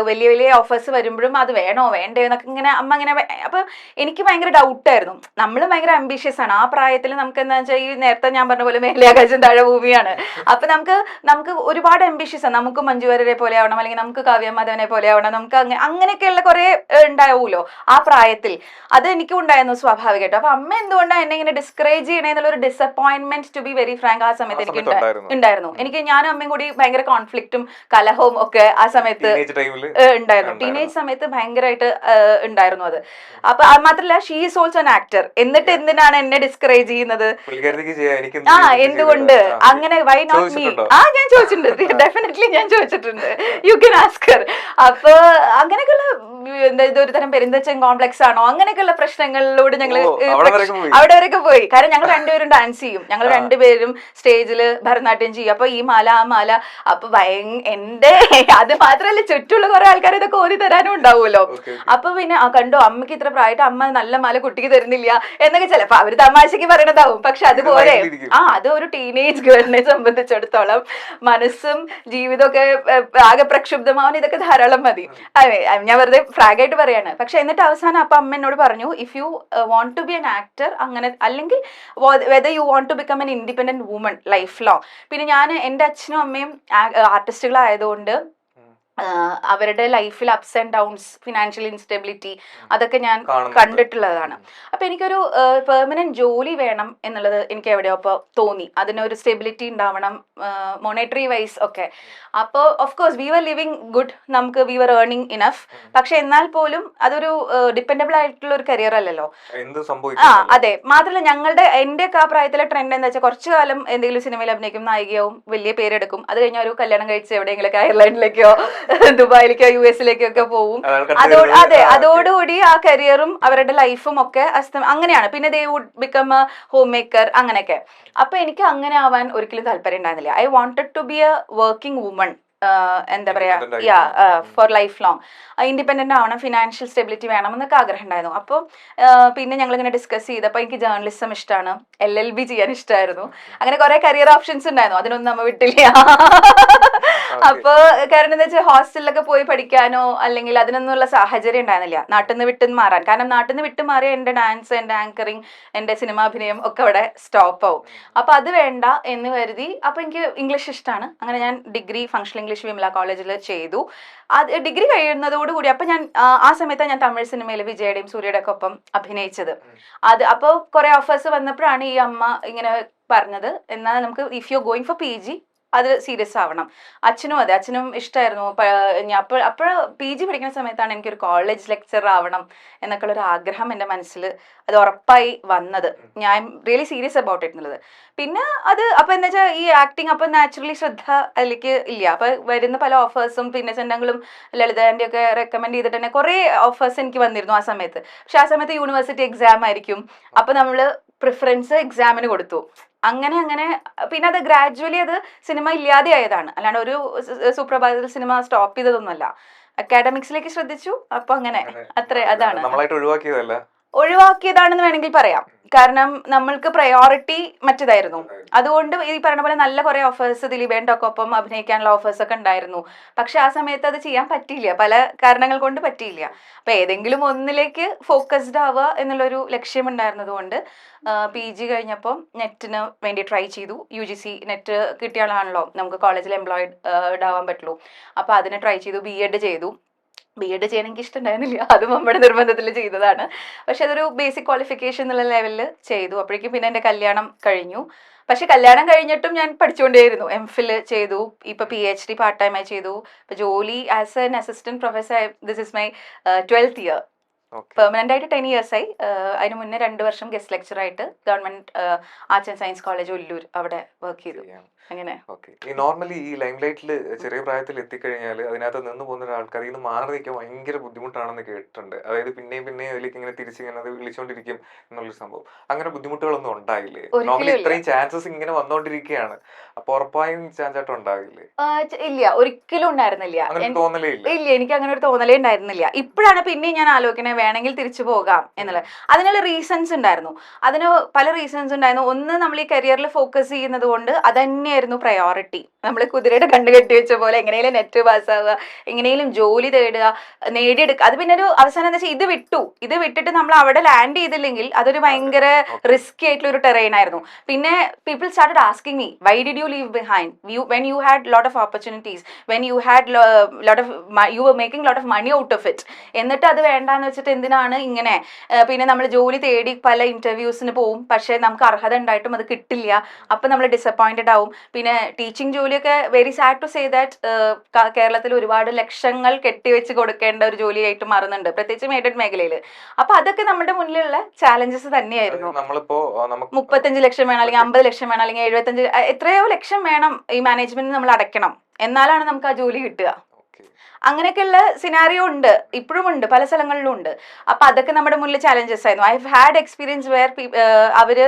വലിയ വലിയ ഓഫേഴ്സ് വരുമ്പോഴും അത് വേണോ വേണ്ടോ എന്നൊക്കെ ഇങ്ങനെ അമ്മ ഇങ്ങനെ. അപ്പൊ എനിക്ക് ഭയങ്കര ഡൗട്ടായിരുന്നു. നമ്മൾ ഭയങ്കര അംബീഷ്യസ് ആണ് ആ പ്രായത്തിൽ. നമുക്ക് എന്താ വെച്ചാൽ ഈ നേരത്തെ ഞാൻ പറഞ്ഞ പോലെ മേലെയാകാശം താഴെ ഭൂമിയാണ്. അപ്പൊ നമുക്ക് ഒരുപാട് അംബീഷ്യസ് ആണ്. നമുക്ക് മഞ്ജു വാര്യരെ പോലെ ആവണം, അല്ലെങ്കിൽ നമുക്ക് കാവ്യ മാധവനെ പോലെ ആവണം, നമുക്ക് അങ്ങനെയൊക്കെയുള്ള കുറെ ഉണ്ടാവുമല്ലോ ആ പ്രായത്തിൽ. അത് എനിക്കും ഉണ്ടായിരുന്നു സ്വാഭാവികമായിട്ടും. അപ്പൊ അമ്മ എന്തുകൊണ്ടാണ് എന്നെ ഇങ്ങനെ ഡിസ്കറേജ് ചെയ്യണേ എന്നുള്ളൊരു disappointment, to be very frank, ആ സമയത്ത് എനിക്ക് ഉണ്ടായിരുന്നു. എനിക്ക് ഞാനും അമ്മയും കൂടി ഭയങ്കര കോൺഫ്ലിക്റ്റും കലഹവും ഒക്കെ ആ സമയത്ത് ഉണ്ടായിരുന്നു. ടീനേജ് സമയത്ത് ഭയങ്കരമായിട്ട് ഉണ്ടായിരുന്നു അത്. അപ്പൊ മാത്രല്ല, she is also an actor. എന്നിട്ട് എന്തിനാണ് എന്നെ ഡിസ്കറേജ് ചെയ്യുന്നത്? എന്തുകൊണ്ട് അങ്ങനെ, വൈ നോട്ട് മീ? ഞാൻ ചോദിച്ചിട്ടുണ്ട്, ഡെഫിനറ്റ്ലി ഞാൻ ചോദിച്ചിട്ടുണ്ട്, യു കെൻ ആസ്ക് ഹർ. അപ്പൊ അങ്ങനെയൊക്കെയുള്ള ഇതൊരു തരം പെരുന്തച്ചൻ കോംപ്ലക്സ് ആണോ, അങ്ങനെയൊക്കെയുള്ള പ്രശ്നങ്ങളിലൂടെ ഞങ്ങൾ അവിടെ വരെയൊക്കെ പോയി. കാരണം ഞങ്ങൾ രണ്ടുപേരും ഡാൻസ് ചെയ്യും, ഞങ്ങൾ രണ്ടുപേരും സ്റ്റേജിൽ ഭരതനാട്യം ചെയ്യും. അപ്പൊ ഈ മാല ആ മാല, അപ്പൊ എന്റെ അത് മാത്രല്ല ചുറ്റുള്ള കുറെ ആൾക്കാർ ഇതൊക്കെ ഓതി തരാനും ഉണ്ടാവുമല്ലോ. അപ്പൊ പിന്നെ കണ്ടോ അമ്മക്ക് ഇത്ര പ്രായമായിട്ട് അമ്മ നല്ല മാല കുട്ടിക്ക് തരുന്നില്ല എന്നൊക്കെ ചിലപ്പോ അവര് തമാശക്ക് പറയണതാവും. പക്ഷെ അതുപോലെ അത് ഒരു ടീനേജ് ഗേളിനെ സംബന്ധിച്ചിടത്തോളം മനസ്സും ജീവിതമൊക്കെ ആകെ പ്രക്ഷുബ്ധമാവാൻ ഇതൊക്കെ ധാരാളം മതി. ഞാൻ വെറുതെ ഫ്രാഗായിട്ട് പറയാണ്. പക്ഷെ എന്നിട്ട് അവസാനം അപ്പൊ അമ്മ എന്നോട് പറഞ്ഞു, if you want to be an actor, അങ്ങനെ അല്ലെങ്കിൽ whether you want to become an independent woman life long. പിന്നെ ഞാൻ എൻ്റെ അച്ഛനും അമ്മയും ആർട്ടിസ്റ്റുകളായതുകൊണ്ട് അവരുടെ ലൈഫിൽ ups and downs, financial instability, അതൊക്കെ ഞാൻ കണ്ടിട്ടുള്ളതാണ്. അപ്പൊ എനിക്കൊരു പെർമനന്റ് ജോലി വേണം എന്നുള്ളത് എനിക്ക് എവിടെയോ അപ്പോൾ തോന്നി. അതിനൊരു സ്റ്റെബിലിറ്റി ഉണ്ടാവണം, മോണിറ്ററി വൈസ് ഒക്കെ. അപ്പോൾ of course we were living good, നമുക്ക് വി വർ ഏർണിംഗ് ഇനഫ്. പക്ഷെ എന്നാൽ പോലും അതൊരു ഡിപ്പെൻഡബിൾ ആയിട്ടുള്ള ഒരു കരിയർ അല്ലല്ലോ. അതെ. മാത്രമല്ല എൻ്റെ ഒക്കെ ആ പ്രായത്തിലെ ട്രെൻഡ് എന്താ വെച്ചാൽ, കുറച്ചു കാലം എന്തെങ്കിലും സിനിമയിൽ അഭിനയിക്കും, നായികയാവും, വലിയ പേരെടുക്കും, അത് കഴിഞ്ഞാൽ ഒരു കല്യാണം കഴിച്ച് എവിടെയെങ്കിലൊക്കെ അയർലൻഡിലേക്കോ ദുബായിലേക്കോ US ഒക്കെ പോവും. അതെ, അതോടുകൂടി ആ കരിയറും അവരുടെ ലൈഫും ഒക്കെ അങ്ങനെയാണ്. പിന്നെ they would become a home maker, അങ്ങനെയൊക്കെ. അപ്പൊ എനിക്ക് അങ്ങനെ ആവാൻ ഒരിക്കലും താല്പര്യം ഉണ്ടായിരുന്നില്ല. I wanted to be a working woman, എന്താ പറയാ, ഫോർ ലൈഫ് ലോങ് ഇൻഡിപെൻഡന്റ് ആവണം, ഫിനാൻഷ്യൽ സ്റ്റെബിലിറ്റി വേണം എന്നൊക്കെ ആഗ്രഹം ഉണ്ടായിരുന്നു. അപ്പോൾ പിന്നെ ഞങ്ങളിങ്ങനെ ഡിസ്കസ് ചെയ്തപ്പോൾ എനിക്ക് ജേർണലിസം ഇഷ്ടമാണ്, LLB ചെയ്യാൻ ഇഷ്ടമായിരുന്നു. അങ്ങനെ കുറെ കരിയർ ഓപ്ഷൻസ് ഉണ്ടായിരുന്നു, അതിനൊന്നും നമ്മ വിട്ടില്ല. അപ്പൊ കാരണം എന്താ വെച്ചാൽ ഹോസ്റ്റലിലൊക്കെ പോയി പഠിക്കാനോ അല്ലെങ്കിൽ അതിനൊന്നുമുള്ള സാഹചര്യം ഉണ്ടായിരുന്നില്ല നാട്ടിൽ നിന്ന് വിട്ട് മാറാൻ. കാരണം നാട്ടിൽ നിന്ന് വിട്ട് മാറിയ എൻ്റെ ഡാൻസ്, എൻ്റെ ആങ്കറിങ്, എൻ്റെ സിനിമാഭിനയം ഒക്കെ അവിടെ സ്റ്റോപ്പ് ആവും. അപ്പൊ അത് വേണ്ട എന്ന് കരുതി. അപ്പൊ എനിക്ക് ഇംഗ്ലീഷ് ഇഷ്ടമാണ്. അങ്ങനെ ഞാൻ ഡിഗ്രി ഫങ്ഷണൽ ഇംഗ്ലീഷ് വിമല കോളേജിൽ ചെയ്തു. അത് ഡിഗ്രി കഴിയുന്നതോടുകൂടി അപ്പൊ ഞാൻ ആ സമയത്ത് ഞാൻ തമിഴ് സിനിമയിൽ വിജയുടെയും സൂര്യയുടെ ഒക്കെ ഒപ്പം അഭിനയിച്ചത്. അപ്പോൾ കുറെ ഓഫേഴ്സ് വന്നപ്പോഴാണ് ഈ അമ്മ ഇങ്ങനെ പറഞ്ഞത്, എന്നാൽ നമുക്ക് if you going for PG അത് സീരിയസ് ആവണം. അച്ഛനും അതെ, അച്ഛനും ഇഷ്ടമായിരുന്നു. ഞാൻ അപ്പോൾ PG പഠിക്കുന്ന സമയത്താണ് എനിക്കൊരു കോളേജ് ലെക്ചറർ ആവണം എന്നൊക്കെ ഉള്ളൊരു ആഗ്രഹം എൻ്റെ മനസ്സിൽ അത് ഉറപ്പായി വന്നത്. ഞാൻ റിയലി സീരിയസ് അബൌട്ട് ഇറ്റ് എന്നുള്ളത്. പിന്നെ അത് അപ്പം എന്താ വെച്ചാൽ ഈ ആക്ടിങ് അപ്പം നാച്ചുറലി ശ്രദ്ധ അതിലേക്ക് ഇല്ല. അപ്പം വരുന്ന പല ഓഫേഴ്സും പിന്നെ ചെണ്ടങ്ങളും ലളിതേൻ്റെ ഒക്കെ റെക്കമെൻഡ് ചെയ്തിട്ട് തന്നെ കുറേ ഓഫേഴ്സ് എനിക്ക് വന്നിരുന്നു ആ സമയത്ത്. പക്ഷെ ആ സമയത്ത് യൂണിവേഴ്സിറ്റി എക്സാം ആയിരിക്കും. അപ്പം നമ്മൾ പ്രിഫറൻസ് എക്സാമിന് കൊടുത്തു. അങ്ങനെ അങ്ങനെ പിന്നെ അത് ഗ്രാജുവലി അത് സിനിമ ഇല്ലാതെ ആയതാണ്, അല്ലാണ്ട് ഒരു സുപ്രഭാതത്തിൽ സിനിമ സ്റ്റോപ്പ് ചെയ്തതൊന്നുമല്ല. അക്കാഡമിക്സിലേക്ക് ശ്രദ്ധിച്ചു. അപ്പൊ അങ്ങനെ അത്ര അതാണ് ഒഴിവാക്കിയതാണെന്ന് വേണമെങ്കിൽ പറയാം. കാരണം നമ്മൾക്ക് പ്രയോറിറ്റി മറ്റേതായിരുന്നു. അതുകൊണ്ട് ഈ പറഞ്ഞ പോലെ നല്ല കുറെ ഓഫേഴ്സ് ദിലീപേൻ്റെ ഒപ്പം അഭിനയിക്കാനുള്ള ഓഫേഴ്സ് ഒക്കെ ഉണ്ടായിരുന്നു. പക്ഷെ ആ സമയത്ത് അത് ചെയ്യാൻ പറ്റിയില്ല, പല കാരണങ്ങൾ കൊണ്ട് പറ്റിയില്ല. അപ്പൊ ഏതെങ്കിലും ഒന്നിലേക്ക് ഫോക്കസ്ഡ് ആവുക എന്നുള്ളൊരു ലക്ഷ്യമുണ്ടായിരുന്നത് കൊണ്ട് PG കഴിഞ്ഞപ്പോൾ നെറ്റിന് വേണ്ടി ട്രൈ ചെയ്തു. UGC നെറ്റ് കിട്ടിയ ആളാണല്ലോ നമുക്ക് കോളേജിൽ എംപ്ലോയിഡ് ആവാൻ പറ്റുള്ളൂ. അപ്പൊ അതിന് ട്രൈ ചെയ്തു. B.Ed ചെയ്തു. B.Ed ചെയ്യാൻ എനിക്ക് ഇഷ്ടമുണ്ടായിരുന്നില്ല, അതും നമ്മുടെ നിർബന്ധത്തിൽ ചെയ്തതാണ്. പക്ഷെ അതൊരു ബേസിക് ക്വാളിഫിക്കേഷൻ എന്നുള്ള ലെവലിൽ ചെയ്തു. അപ്പോഴേക്കും പിന്നെ എൻ്റെ കല്യാണം കഴിഞ്ഞു. പക്ഷെ കല്യാണം കഴിഞ്ഞിട്ടും ഞാൻ പഠിച്ചുകൊണ്ടേയിരുന്നു. MPhil ചെയ്തു, ഇപ്പൊ PhD പാർട്ട് ടൈമായി ചെയ്തു. ഇപ്പൊ ജോലി as an assistant professor, this is my 12th year. Permanent ആയിട്ട് 10 years ആയി. അതിന് മുന്നേ 2 വർഷം ഗസ്റ്റ് ലെക്ചറായിട്ട് government arts and science college Ollur അവിടെ വർക്ക് ചെയ്തു. അങ്ങനെ ഈ നോർമലി ഈ ലൈം ലൈറ്റിൽ ചെറിയ പ്രായത്തിൽ എത്തിക്കഴിഞ്ഞാൽ അതിനകത്ത് നിന്ന് പോകുന്ന ആൾക്കാർ ഇതിന് മാറി നിൽക്കാൻ ഭയങ്കര ബുദ്ധിമുട്ടാണെന്ന് കേട്ടിട്ടുണ്ട്. അതായത് പിന്നെയും അതിലേക്ക് ഇങ്ങനെ തിരിച്ചിങ്ങനെ അത് വിളിച്ചോണ്ടിരിക്കും എന്നുള്ളൊരു സംഭവം. അങ്ങനെ ബുദ്ധിമുട്ടുകളൊന്നും ഉണ്ടായില്ലേ? നോർമലി ഇത്രയും ചാൻസസ് ഇങ്ങനെ വന്നോണ്ടിരിക്കുകയാണ്, അപ്പൊ ഉറപ്പായും ചാൻസായിട്ട് ഉണ്ടാവില്ലേ? ഇല്ല, ഒരിക്കലും ഉണ്ടായിരുന്നില്ല. തോന്നലേ ഇല്ല. എനിക്ക് അങ്ങനെ ഒരു തോന്നലേ ഉണ്ടായിരുന്നില്ല. ഇപ്പോഴാണ് പിന്നെ ഞാൻ ആലോചിക്കണേ വേണമെങ്കിൽ തിരിച്ചു പോകാം എന്നുള്ളത്. അതിനുള്ള റീസൺസ് ഉണ്ടായിരുന്നു. അതിന് പല റീസൺസ് ഉണ്ടായിരുന്നു. ഒന്ന്, നമ്മൾ ഈ കരിയറിൽ ഫോക്കസ് ചെയ്യുന്നത് കൊണ്ട് അതന്നെയായിരുന്നു പ്രയോറിറ്റി. നമ്മൾ കുതിരയുടെ കണ്ണ് കെട്ടി വെച്ച പോലെ എങ്ങനെയും നെറ്റ് പാസ്സാവുക, എങ്ങനെയും ജോലി നേടിയെടുക്കുക. അത് പിന്നെ ഒരു അവസാനം എന്താ വെച്ചാൽ ഇത് വിട്ടിട്ട് നമ്മൾ അവിടെ ലാൻഡ് ചെയ്തില്ലെങ്കിൽ അതൊരു ഭയങ്കര റിസ്കി ആയിട്ടുള്ള ഒരു ടെറൈൻ ആയിരുന്നു. പിന്നെ people started asking me, why did you leave behind when you had lot of opportunities, when you had you were making lot of money out of it, എന്നിട്ട് അത് വേണ്ടാന്ന് വെച്ചിട്ട് എന്തിനാണ് ഇങ്ങനെ? പിന്നെ നമ്മൾ ജോലി തേടി പല ഇന്റർവ്യൂസിന് പോവും, പക്ഷെ നമുക്ക് അർഹത ഉണ്ടായിട്ടും അത് കിട്ടില്ല. അപ്പൊ നമ്മൾ ഡിസപ്പോയിന്റഡ് ആവും. പിന്നെ ടീച്ചിങ് ജോലിയൊക്കെ very sad to say that കേരളത്തിൽ ഒരുപാട് ലക്ഷങ്ങൾ കെട്ടിവെച്ച് കൊടുക്കേണ്ട ഒരു ജോലിയായിട്ട് മാറുന്നുണ്ട്, പ്രത്യേകിച്ച് എയ്ഡഡ് മേഖലയിൽ. അപ്പൊ അതൊക്കെ നമ്മുടെ മുന്നിലുള്ള ചാലഞ്ചസ് തന്നെയായിരുന്നു. 35 ലക്ഷം വേണം, അല്ലെങ്കിൽ 50 ലക്ഷം വേണം, അല്ലെങ്കിൽ 75, എത്രയോ ലക്ഷം വേണം ഈ മാനേജ്മെന്റിന് നമ്മൾ അടയ്ക്കണം, എന്നാലാണ് നമുക്ക് ആ ജോലി കിട്ടുക. അങ്ങനെയൊക്കെയുള്ള സിനാരിയോ ഉണ്ട്, ഇപ്പോഴും ഉണ്ട്, പല സ്ഥലങ്ങളിലും ഉണ്ട്. അപ്പൊ അതൊക്കെ നമ്മുടെ മുന്നിൽ ചാലഞ്ചസ് ആയിരുന്നു. I have had experience where അവര്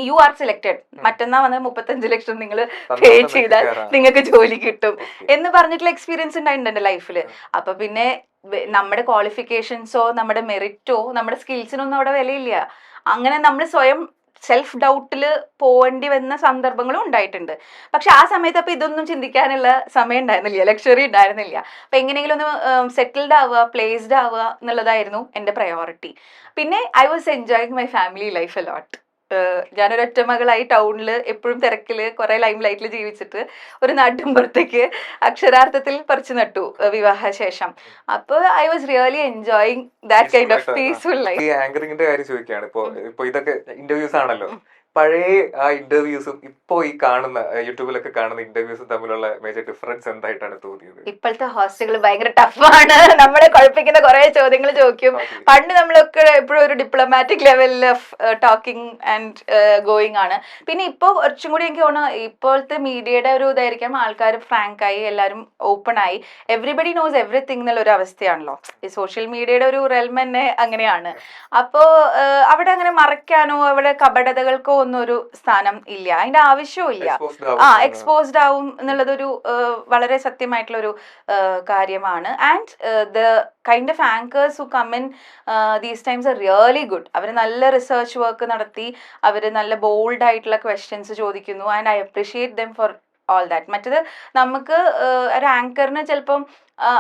യു ആർ സെലക്ടഡ്, മറ്റന്നാ വന്ന് 35 ലക്ഷം നിങ്ങൾ പേ ചെയ്താൽ നിങ്ങൾക്ക് ജോലി കിട്ടും എന്ന് പറഞ്ഞിട്ടുള്ള എക്സ്പീരിയൻസ് ഉണ്ടായിട്ടുണ്ട് എൻ്റെ ലൈഫിൽ. അപ്പൊ പിന്നെ നമ്മുടെ ക്വാളിഫിക്കേഷൻസോ നമ്മുടെ മെറിറ്റോ നമ്മുടെ സ്കിൽസിനൊന്നും അവിടെ വിലയില്ല. അങ്ങനെ നമ്മൾ സ്വയം സെൽഫ് ഡൗട്ടിൽ പോകേണ്ടി വന്ന സന്ദർഭങ്ങളും ഉണ്ടായിട്ടുണ്ട്. പക്ഷെ ആ സമയത്ത് അപ്പൊ ഇതൊന്നും ചിന്തിക്കാനുള്ള സമയം ഉണ്ടായിരുന്നില്ല, ലക്ഷറി ഉണ്ടായിരുന്നില്ല. അപ്പൊ എങ്ങനെയെങ്കിലും ഒന്ന് സെറ്റിൽഡ് ആവുക, പ്ലേസ്ഡ് ആവുക എന്നുള്ളതായിരുന്നു എൻ്റെ പ്രയോറിറ്റി. പിന്നെ I was enjoying my family life a lot. ഞാനൊരു ഒറ്റമകളായി ടൗണിൽ എപ്പോഴും തിരക്കിൽ കുറെ ലൈം ലൈറ്റിൽ ജീവിച്ചിട്ട് ഒരു നാട്ടിൻപുറത്തേക്ക് അക്ഷരാർത്ഥത്തിൽ പറിച്ചു നട്ടു വിവാഹശേഷം. അപ്പൊ I was really enjoying that kind of peaceful life. ഈ ആങ്കറിംഗിന്റെ കാര്യം ചോദിക്കുകയാണ്. ഇപ്പൊ ഇതൊക്കെ ഇന്റർവ്യൂസ് ആണല്ലോ. പഴയ ആ ഇന്റർവ്യൂസും ഇപ്പൊ ഈ കാണുന്ന യൂട്യൂബിലൊക്കെ കാണുന്ന ഇന്റർവ്യൂസും തമ്മിലുള്ള മേജർ ഡിഫറൻസ് എന്തായിട്ടാണ് തോന്നിയത്? ഇപ്പോഴത്തെ ഹോസ്റ്റുകൾ ഭയങ്കര ടഫാണ്, നമ്മളെ കുഴപ്പിക്കുന്ന കുറെ ചോദ്യങ്ങൾ ചോദിക്കും. പണ്ട് നമ്മളൊക്കെ എപ്പോഴും ഒരു ഡിപ്ലോമാറ്റിക് ലെവലിൽ ഓഫ് ടോക്കിംഗ് ആൻഡ് ഗോയിങ് ആണ്. പിന്നെ ഇപ്പോൾ കുറച്ചും കൂടി എനിക്ക് തോന്നുന്നു ഇപ്പോഴത്തെ മീഡിയയുടെ ഒരു ഇതായിരിക്കാം, ആൾക്കാർ ഫ്രാങ്ക് ആയി, എല്ലാവരും ഓപ്പൺ ആയി, എവറിബഡി നോസ് എവറിത്തിങ് എന്നുള്ള ഒരു അവസ്ഥയാണല്ലോ. ഈ സോഷ്യൽ മീഡിയയുടെ ഒരു റെൽം തന്നെ അങ്ങനെയാണ്. അപ്പോൾ അവിടെ അങ്ങനെ മറയ്ക്കാനോ അവിടെ കപടതകൾക്കോ ഒന്നും ഒരു സ്ഥാനം ഇല്ല, അതിന്റെ ആവശ്യവും ഇല്ല. എക്സ്പോസ്ഡ് ആവും എന്നുള്ളതൊരു വളരെ സത്യമായിട്ടുള്ളൊരു കാര്യമാണ്. And the kind of anchors who come in these times are really good. അവർ നല്ല റിസർച്ച് വർക്ക് നടത്തി, അവർ നല്ല ബോൾഡ് ആയിട്ടുള്ള ക്വസ്റ്റ്യൻസ് ചോദിക്കുന്നു. And I appreciate them for all that. മറ്റത് നമുക്ക് ഒരു ആങ്കറിന് ചിലപ്പം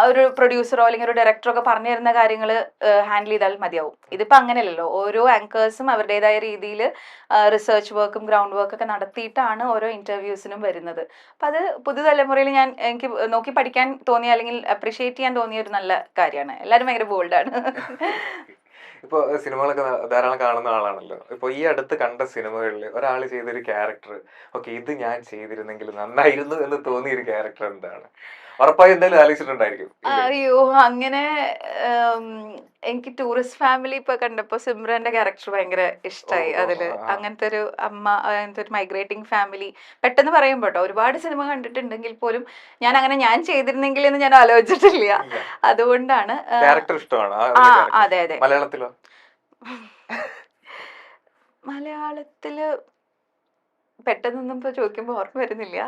ഒരു പ്രൊഡ്യൂസറോ അല്ലെങ്കിൽ ഒരു ഡയറക്ടറോ ഒക്കെ പറഞ്ഞു തരുന്ന കാര്യങ്ങൾ ഹാൻഡിൽ ചെയ്താൽ മതിയാവും. ഇതിപ്പോൾ അങ്ങനെയല്ലല്ലോ. ഓരോ ആങ്കേഴ്സും അവരുടേതായ രീതിയിൽ റിസർച്ച് വർക്കും ഗ്രൗണ്ട് വർക്കൊക്കെ നടത്തിയിട്ടാണ് ഓരോ ഇന്റർവ്യൂസിനും വരുന്നത്. അപ്പം അത് പുതുതലമുറയിൽ എനിക്ക് നോക്കി പഠിക്കാൻ തോന്നിയ അല്ലെങ്കിൽ അപ്രീഷിയേറ്റ് ചെയ്യാൻ തോന്നിയ ഒരു നല്ല കാര്യമാണ്. എല്ലാവരും ഭയങ്കര ബോൾഡാണ്. ഇപ്പൊ സിനിമകളൊക്കെ ധാരാളം കാണുന്ന ആളാണല്ലോ. ഇപ്പൊ ഈ അടുത്ത് കണ്ട സിനിമകളിൽ ഒരാൾ ചെയ്തൊരു ക്യാരക്ടർ, ഓക്കെ ഇത് ഞാൻ ചെയ്തിരുന്നെങ്കിൽ നന്നായിരുന്നു എന്ന് തോന്നിയ ഒരു ക്യാരക്ടർ എന്താണ്? ഉറപ്പായും എന്തായാലും ആലോചിച്ചിട്ടുണ്ടായിരിക്കും ഇല്ലേ? അയ്യോ! അങ്ങനെ ഉം, എനിക്ക് ടൂറിസ്റ്റ് ഫാമിലി ഇപ്പൊ കണ്ടപ്പോ സിമ്രന്റെ ക്യാരക്ടർ ഭയങ്കര ഓ ഇഷ്ടായി ഓ അതില്. ആ അങ്ങനത്തെ ഒരു അമ്മ, അങ്ങനത്തെ ഒരു മൈഗ്രേറ്റിംഗ് ഫാമിലി പെട്ടെന്ന് പറയുമ്പോ ട്ടോ, ഒരുപാട് സിനിമ കണ്ടിട്ടുണ്ടെങ്കിൽ പോലും ഞാൻ ചെയ്തിരുന്നെങ്കിൽ എന്ന് ഞാൻ ആലോചിച്ചിട്ടില്ല. ഇല്ല, അതുകൊണ്ടാണ് ക്യാരക്ടർ ഇഷ്ടമാണ് ആ ആ അതിലെ ക്യാരക്ടർ. അതെ അതെ. മലയാളത്തിലോ? മലയാളത്തില് പെട്ടെന്നൊന്നും ഇപ്പൊ ചോദിക്കുമ്പോ ഓർമ്മ വരുന്നില്ല.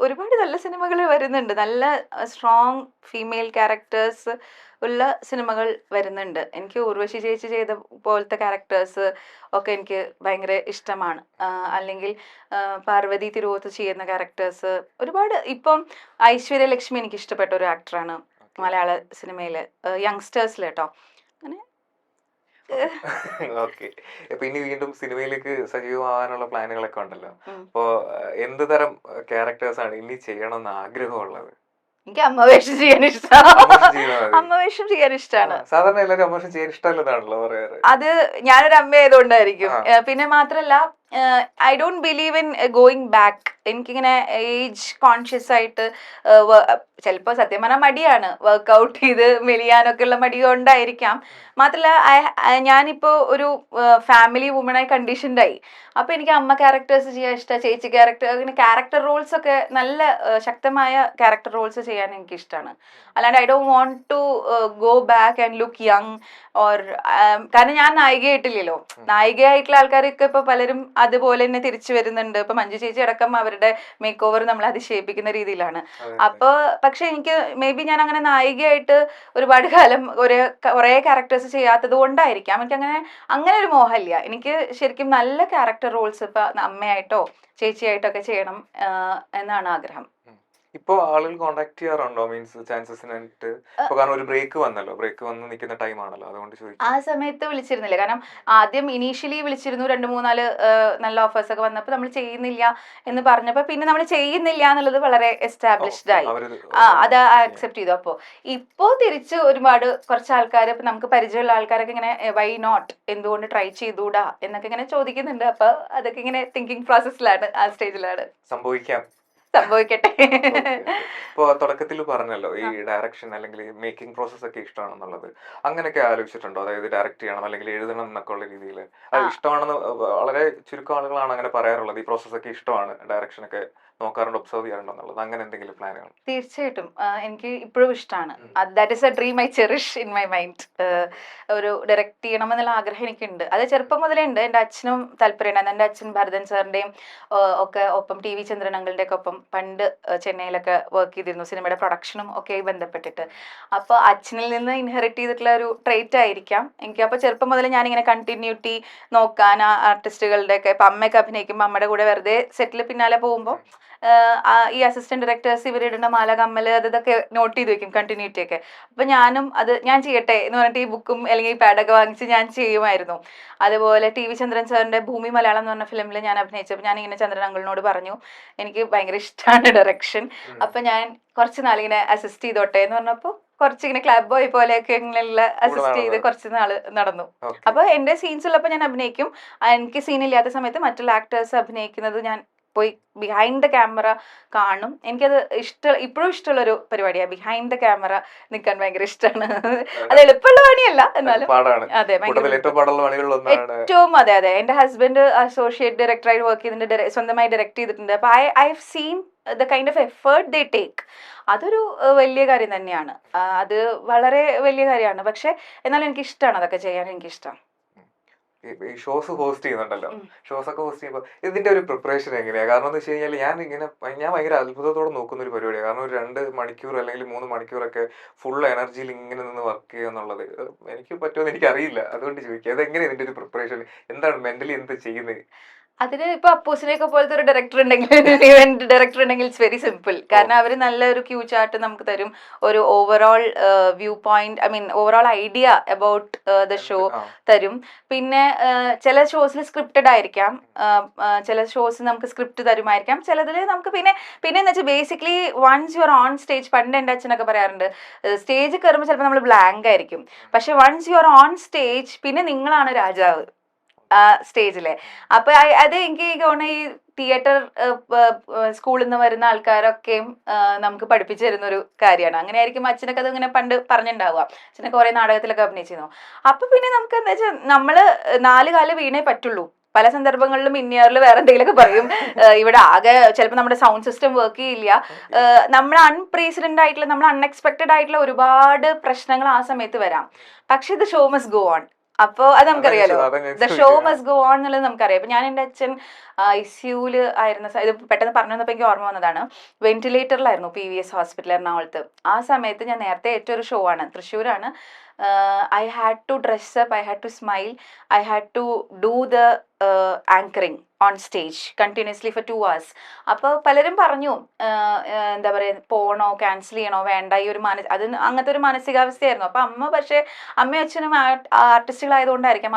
ഒരുപാട് നല്ല സിനിമകൾ വരുന്നുണ്ട്. നല്ല സ്ട്രോങ് ഫീമെയിൽ ക്യാരക്ടേഴ്സ് ഉള്ള സിനിമകൾ വരുന്നുണ്ട്. എനിക്ക് ഉർവശി ചേച്ചി ചെയ്ത പോലത്തെ ക്യാരക്ടേഴ്സ് ഒക്കെ എനിക്ക് ഭയങ്കര ഇഷ്ടമാണ്. അല്ലെങ്കിൽ പാർവതി തിരുവോത്ത് ചെയ്യുന്ന ക്യാരക്ടേഴ്സ് ഒരുപാട്. ഇപ്പം ഐശ്വര്യ ലക്ഷ്മി എനിക്ക് ഇഷ്ടപ്പെട്ട ഒരു ആക്ടറാണ് ഓക്കെ മലയാള സിനിമയില്, യങ്സ്റ്റേഴ്സിൽ കേട്ടോ. അങ്ങനെ ഓക്കെ. അപ്പൊ ഇനി വീണ്ടും സിനിമയിലേക്ക് സജീവമാവാനുള്ള പ്ലാനുകളൊക്കെ ഉണ്ടല്ലോ. ഉം. അപ്പോ എന്ത് തരം ക്യാരക്ടേഴ്സ് ആണ് ഇനി ചെയ്യണമെന്ന് ആഗ്രഹമുള്ളത്? എനിക്ക് അമ്മ വേഷം ചെയ്യാൻ ഇഷ്ടമാണ്. അമോഷൻ ചെയ്താൽ മതി. അമ്മ വേഷം ചെയ്യാൻ ഇഷ്ടമാണ്. സാധാരണ എല്ലാവരും അമോഷൻ ചെയ്യാൻ ഇഷ്ടമല്ലതാണല്ലോ പറയാറ്. അത് ഞാനൊരു അമ്മയായതുകൊണ്ടായിരിക്കും. ആ പിന്നെ മാത്രല്ല, I don't believe in going back. എനിക്കിങ്ങനെ ഏജ് കോൺഷ്യസ് ആയിട്ട് ചിലപ്പോൾ സത്യം പറഞ്ഞാൽ മടിയാണ്, വർക്ക്ഔട്ട് ചെയ്ത് മെലിയാനൊക്കെ ഉള്ള മടി കൊണ്ടായിരിക്കാം. മാത്രല്ല ഞാനിപ്പോ ഒരു ഫാമിലി വുമണായി കണ്ടീഷൻഡായി. അപ്പൊ എനിക്ക് അമ്മ ക്യാരക്ടേഴ്സ് ചെയ്യാൻ ഇഷ്ടം, ചേച്ചി ക്യാരക്ടർ, അങ്ങനെ ക്യാരക്ടർ റോൾസ് ഒക്കെ നല്ല ശക്തമായ ക്യാരക്ടർ റോൾസ് ചെയ്യാൻ എനിക്ക് ഇഷ്ടമാണ്. അല്ലാണ്ട് I don't want to go back and look young or, കാരണം ഞാൻ നായികയായിട്ടില്ലല്ലോ. നായികയായിട്ടുള്ള ആൾക്കാരൊക്കെ ഇപ്പൊ പലരും അതുപോലെ തന്നെ തിരിച്ചു വരുന്നുണ്ട്. ഇപ്പൊ മഞ്ജു ചേച്ചി അടക്കം അവരുടെ മേക്ക് ഓവർ നമ്മൾ അതിശയിപ്പിക്കുന്ന രീതിയിലാണ്. അതെ. അപ്പൊ പക്ഷെ എനിക്ക് മേ ബി ഞാൻ അങ്ങനെ നായികയായിട്ട് ഒരുപാട് കാലം കുറെ ക്യാരക്ടേഴ്സ് ചെയ്യാത്തത് കൊണ്ടായിരിക്കാം എനിക്ക് അങ്ങനെ ഒരു മോഹമില്ല. എനിക്ക് ശരിക്കും നല്ല ക്യാരക്ടർ റോൾസ് ഇപ്പൊ അമ്മയായിട്ടോ ചേച്ചിയായിട്ടോ ഒക്കെ ചെയ്യണം എന്നാണ് ആഗ്രഹം. ഇപ്പൊ ആളുകൾ കോണ്ടാക്ട് ചെയ്യാറുണ്ടോ? മീൻസ് ചാൻസസിനായിട്ട്. ഇപ്പൊ കാരണം ഒരു ബ്രേക്ക് വന്നല്ലോ, ബ്രേക്ക് വന്ന് നിൽക്കുന്ന ടൈം ആണല്ലോ, അതുകൊണ്ട് ആ ചോദിക്കാം. സമയത്ത് വിളിച്ചിരുന്നില്ല. കാരണം ആദ്യം ഇനീഷ്യലി വിളിച്ചിരുന്നു, 2-3-4 നല്ല ഓഫേഴ്സ് ഒക്കെ വന്നപ്പോൾ നമ്മൾ ചെയ്യുന്നില്ല എന്ന് പറഞ്ഞപ്പോൾ പിന്നെ നമ്മൾ ചെയ്യുന്നില്ല എന്നുള്ളത് വളരെ എസ്റ്റാബ്ലിഷ്ഡ് ആയി. അവര് അത് ആക്സെപ്റ്റ് ചെയ്തു. അപ്പോൾ ഇപ്പോ തിരിച്ച് ഒരുപാട് കുറച്ച് ആൾക്കാർ, ഇപ്പൊ നമുക്ക് പരിചയമുള്ള ആൾക്കാരൊക്കെ ഇങ്ങനെ വൈ നോട്ട്, എന്തുകൊണ്ട് ട്രൈ ചെയ്തുകൂടാ എന്നൊക്കെ ഇങ്ങനെ ചോദിക്കുന്നുണ്ട്. അപ്പൊ അതൊക്കെ ഇങ്ങനെ തിങ്കിങ് പ്രോസസ്സിലാണ്, ആ സ്റ്റേജിലാണ്. സംഭവിക്കാം. സംഭവിക്കട്ടെ. ഇപ്പൊ തുടക്കത്തിൽ പറഞ്ഞല്ലോ ഈ ഡയറക്ഷൻ അല്ലെങ്കിൽ മേക്കിംഗ് പ്രോസസ് ഒക്കെ ഇഷ്ടമാണെന്നുള്ളത്. അങ്ങനെയൊക്കെ ആലോചിച്ചിട്ടുണ്ടോ? അതായത് ഡയറക്ട് ചെയ്യണം അല്ലെങ്കിൽ എഴുതണം എന്നൊക്കെ ഉള്ള രീതിയിൽ. അത് ആ ഇഷ്ടമാണെന്ന് വളരെ ചുരുക്കം ആളുകളാണ് അങ്ങനെ പറയാറുള്ളത്. ഈ പ്രോസസ് ഒക്കെ ഇഷ്ടമാണ്, ഡയറക്ഷൻ ഒക്കെ നോക്കാറുണ്ട്, ഒബ്സർവ് ചെയ്യാറുണ്ടോ എന്നുള്ളത്. അങ്ങനെ എന്തെങ്കിലും പ്ലാനുകൾ? തീർച്ചയായിട്ടും എനിക്ക് ഇപ്പോഴും ഇഷ്ടമാണ്. That is A dream I cherish in my mind. ഒരു ഡയറക്റ്റ് ചെയ്യണമെന്നുള്ള ആഗ്രഹം എനിക്കുണ്ട്. അത് ചെറുപ്പം മുതലേ ഉണ്ട്. എൻ്റെ അച്ഛനും താല്പര്യമുണ്ടായിരുന്നു. എൻ്റെ അച്ഛൻ ഭരതൻ സാറിൻ്റെയും ഒക്കെ ഒപ്പം, ടി വി ചന്ദ്രൻ അങ്കിളുടെ ഒക്കെ ഒപ്പം പണ്ട് ചെന്നൈയിലൊക്കെ വർക്ക് ചെയ്തിരുന്നു, സിനിമയുടെ പ്രൊഡക്ഷനും ഒക്കെ ബന്ധപ്പെട്ടിട്ട്. അപ്പോൾ അച്ഛനിൽ നിന്ന് ഇൻഹെറിറ്റ് ചെയ്തിട്ടുള്ള ഒരു ട്രേറ്റ് ആയിരിക്കാം എനിക്ക്. അപ്പോൾ ചെറുപ്പം മുതലേ ഞാനിങ്ങനെ കണ്ടിന്യൂറ്റി നോക്കാൻ, ആ ആർട്ടിസ്റ്റുകളുടെ ഒക്കെ, ഇപ്പം അമ്മയൊക്കെ അഭിനയിക്കുമ്പോൾ അമ്മയുടെ കൂടെ വെറുതെ സെറ്റിൽ പിന്നാലെ പോകുമ്പോൾ ഈ അസിസ്റ്റന്റ് ഡയറക്ടേഴ്സ് ഇവരിടുന്ന മാല, കമ്മല്, ഇതൊക്കെ നോട്ട് ചെയ്ത് വെക്കും, കണ്ടിന്യൂറ്റി ഒക്കെ. അപ്പൊ ഞാൻ ചെയ്യട്ടെ എന്ന് പറഞ്ഞിട്ട് ഈ ബുക്കും അല്ലെങ്കിൽ ഈ പാഡൊക്കെ വാങ്ങിച്ച് ഞാൻ ചെയ്യുമായിരുന്നു. അതുപോലെ ടി വി ചന്ദ്രൻ സാറിന്റെ ഭൂമി മലയാളം എന്ന് പറഞ്ഞ ഫിലിമിൽ ഞാൻ അഭിനയിച്ചപ്പോൾ ഞാൻ ഇങ്ങനെ ചന്ദ്രൻ അങ്കിളിനോട് പറഞ്ഞു, എനിക്ക് ഭയങ്കര ഇഷ്ടമാണ് ഡയറക്ഷൻ, അപ്പൊ ഞാൻ കുറച്ച് നാളിങ്ങനെ അസിസ്റ്റ് ചെയ്തോട്ടെ എന്ന് പറഞ്ഞപ്പോൾ കുറച്ചിങ്ങനെ ക്ലബ് ബോയ് പോലെയൊക്കെ ഇങ്ങനെയുള്ള അസിസ്റ്റ് ചെയ്ത് കുറച്ച് നാള് നടന്നു. അപ്പൊ എന്റെ സീൻസ് ഉള്ളപ്പോൾ ഞാൻ അഭിനയിക്കും. എനിക്ക് സീൻ ഇല്ലാത്ത സമയത്ത് മറ്റുള്ള ആക്ടേഴ്സ് അഭിനയിക്കുന്നത് ഞാൻ പോയി ബിഹൈൻഡ് ദ ക്യാമറ കാണും. എനിക്കത് ഇപ്പോഴും ഇഷ്ടമുള്ളൊരു പരിപാടിയാണ്. ബിഹൈൻഡ് ദ ക്യാമറ നിൽക്കാൻ ഭയങ്കര ഇഷ്ടമാണ്. അത് എളുപ്പമുള്ള പണിയല്ല, എന്നാലും അതെ ഏറ്റവും അതെ. എന്റെ ഹസ്ബൻഡ് അസോസിയേറ്റ് ഡയറക്ടറായിട്ട് വർക്ക് ചെയ്തിട്ടുണ്ട്, സ്വന്തമായി ഡയറക്ട് ചെയ്തിട്ടുണ്ട്. അപ്പൊ I have seen the kind of effort they take. അതൊരു വലിയ കാര്യം തന്നെയാണ്. അത് വളരെ വലിയ കാര്യമാണ്. പക്ഷെ എന്നാലും എനിക്ക് ഇഷ്ടമാണ് അതൊക്കെ ചെയ്യാൻ. എനിക്കിഷ്ടം. ഈ ഷോസ് ഹോസ്റ്റ് ചെയ്യുന്നുണ്ടല്ലോ, ഷോസ് ഒക്കെ ഹോസ്റ്റ് ചെയ്യുമ്പോൾ ഇതിന്റെ ഒരു പ്രിപ്പറേഷൻ എങ്ങനെയാ? കാരണം എന്ന് വെച്ച് കഴിഞ്ഞാൽ ഞാൻ ഭയങ്കര അത്ഭുതത്തോടെ നോക്കുന്ന ഒരു പരിപാടിയാണ്. കാരണം ഒരു 2 മണിക്കൂർ അല്ലെങ്കിൽ 3 മണിക്കൂറൊക്കെ ഫുൾ എനർജിയിൽ ഇങ്ങനെ നിന്ന് വർക്ക് ചെയ്യുക എന്നുള്ളത് എനിക്ക് പറ്റുമെന്ന് എനിക്ക് അറിയില്ല. അതുകൊണ്ട് ചോദിക്കുക, അതെങ്ങനെ ഇതിന്റെ ഒരു പ്രിപ്പറേഷൻ? എന്താണ് മെന്റലി എന്ത് ചെയ്യുന്നത്? അതിന് ഇപ്പൊ അപ്പൂസിനെയൊക്കെ പോലത്തെ ഒരു ഡയറക്ടർ ഉണ്ടെങ്കിൽ ഇവന്റ് ഡയറക്ടർ ഉണ്ടെങ്കിൽ ഇറ്റ്സ് വെരി സിമ്പിൾ. കാരണം അവർ നല്ലൊരു ക്യൂ ചാർട്ട് നമുക്ക് തരും, ഒരു overall view point, I mean overall idea about the show തരും. പിന്നെ ചില ഷോസിൽ സ്ക്രിപ്റ്റഡ് ആയിരിക്കാം, ചില ഷോസ് നമുക്ക് സ്ക്രിപ്റ്റ് തരുമായിരിക്കാം, ചിലതിൽ നമുക്ക് പിന്നെ എന്ന് വെച്ചാൽ basically once you are on stage, പണ്ട് എൻ്റെ അച്ഛനൊക്കെ പറയാറുണ്ട് സ്റ്റേജ് കയറുമ്പോൾ ചിലപ്പോൾ നമ്മൾ ബ്ലാങ്ക് ആയിരിക്കും, പക്ഷെ once you are on stage പിന്നെ നിങ്ങളാണ് രാജാവ് സ്റ്റേജിലെ. അപ്പൊ അത് എനിക്ക് തോന്നുന്നു ഈ തിയേറ്റർ സ്കൂളിൽ നിന്ന് വരുന്ന ആൾക്കാരൊക്കെയും നമുക്ക് പഠിപ്പിച്ചു തരുന്ന ഒരു കാര്യമാണ്. അങ്ങനെയായിരിക്കും അച്ഛനൊക്കെ അത് ഇങ്ങനെ പണ്ട് പറഞ്ഞിട്ടുണ്ടാവുക. അച്ഛനൊക്കെ കുറെ നാടകത്തിലൊക്കെ അഭിനയിച്ചിരുന്നു. അപ്പൊ പിന്നെ നമുക്ക് എന്താ വെച്ചാൽ നമ്മള് 4 കാല് വീണേ പറ്റുള്ളൂ. പല സന്ദർഭങ്ങളിലും ഇന്നിയറിൽ വേറെ എന്തെങ്കിലുമൊക്കെ പറയും, ഇവിടെ ആകെ ചിലപ്പോൾ നമ്മുടെ സൗണ്ട് സിസ്റ്റം വർക്ക് ചെയ്യില്ല, നമ്മൾ അൺപ്രീസിഡന്റ് ആയിട്ടുള്ള, നമ്മൾ അൺഎക്സ്പെക്ടഡ് ആയിട്ടുള്ള ഒരുപാട് പ്രശ്നങ്ങൾ ആ സമയത്ത് വരാം. പക്ഷെ ഇത് ഷോ മസ്റ്റ് ഗോ ഓൺ. അപ്പോ അത് നമുക്കറിയാലോ, the show must go on എന്നുള്ളത് നമുക്കറിയാം. ഇപ്പൊ ഞാൻ എൻ്റെ അച്ഛൻ ICU ആയിരുന്ന ഇത് പെട്ടെന്ന് പറഞ്ഞു വന്നപ്പോൾ എനിക്ക് ഓർമ്മ വന്നതാണ്. വെന്റിലേറ്ററിലായിരുന്നു PVS ഹോസ്പിറ്റൽ എറണാകുളത്ത്. ആ സമയത്ത് ഞാൻ നേരത്തെ ഏറ്റൊരു ഷോ ആണ്, തൃശ്ശൂരാണ്. I had to dress up, I had to smile, I had to do the anchoring on stage continuously for 2 hours. അപ്പോൾ പലരും പറഞ്ഞു എന്താ പറയുക, പോണോ ക്യാൻസൽ ചെയ്യണോ വേണ്ട, ഈ ഒരു അത് അങ്ങനത്തെ ഒരു മാനസികാവസ്ഥയായിരുന്നു. അപ്പോൾ പക്ഷേ അമ്മയും അച്ഛനും ആർട്ടിസ്റ്റുകളായതുകൊണ്ടായിരിക്കാം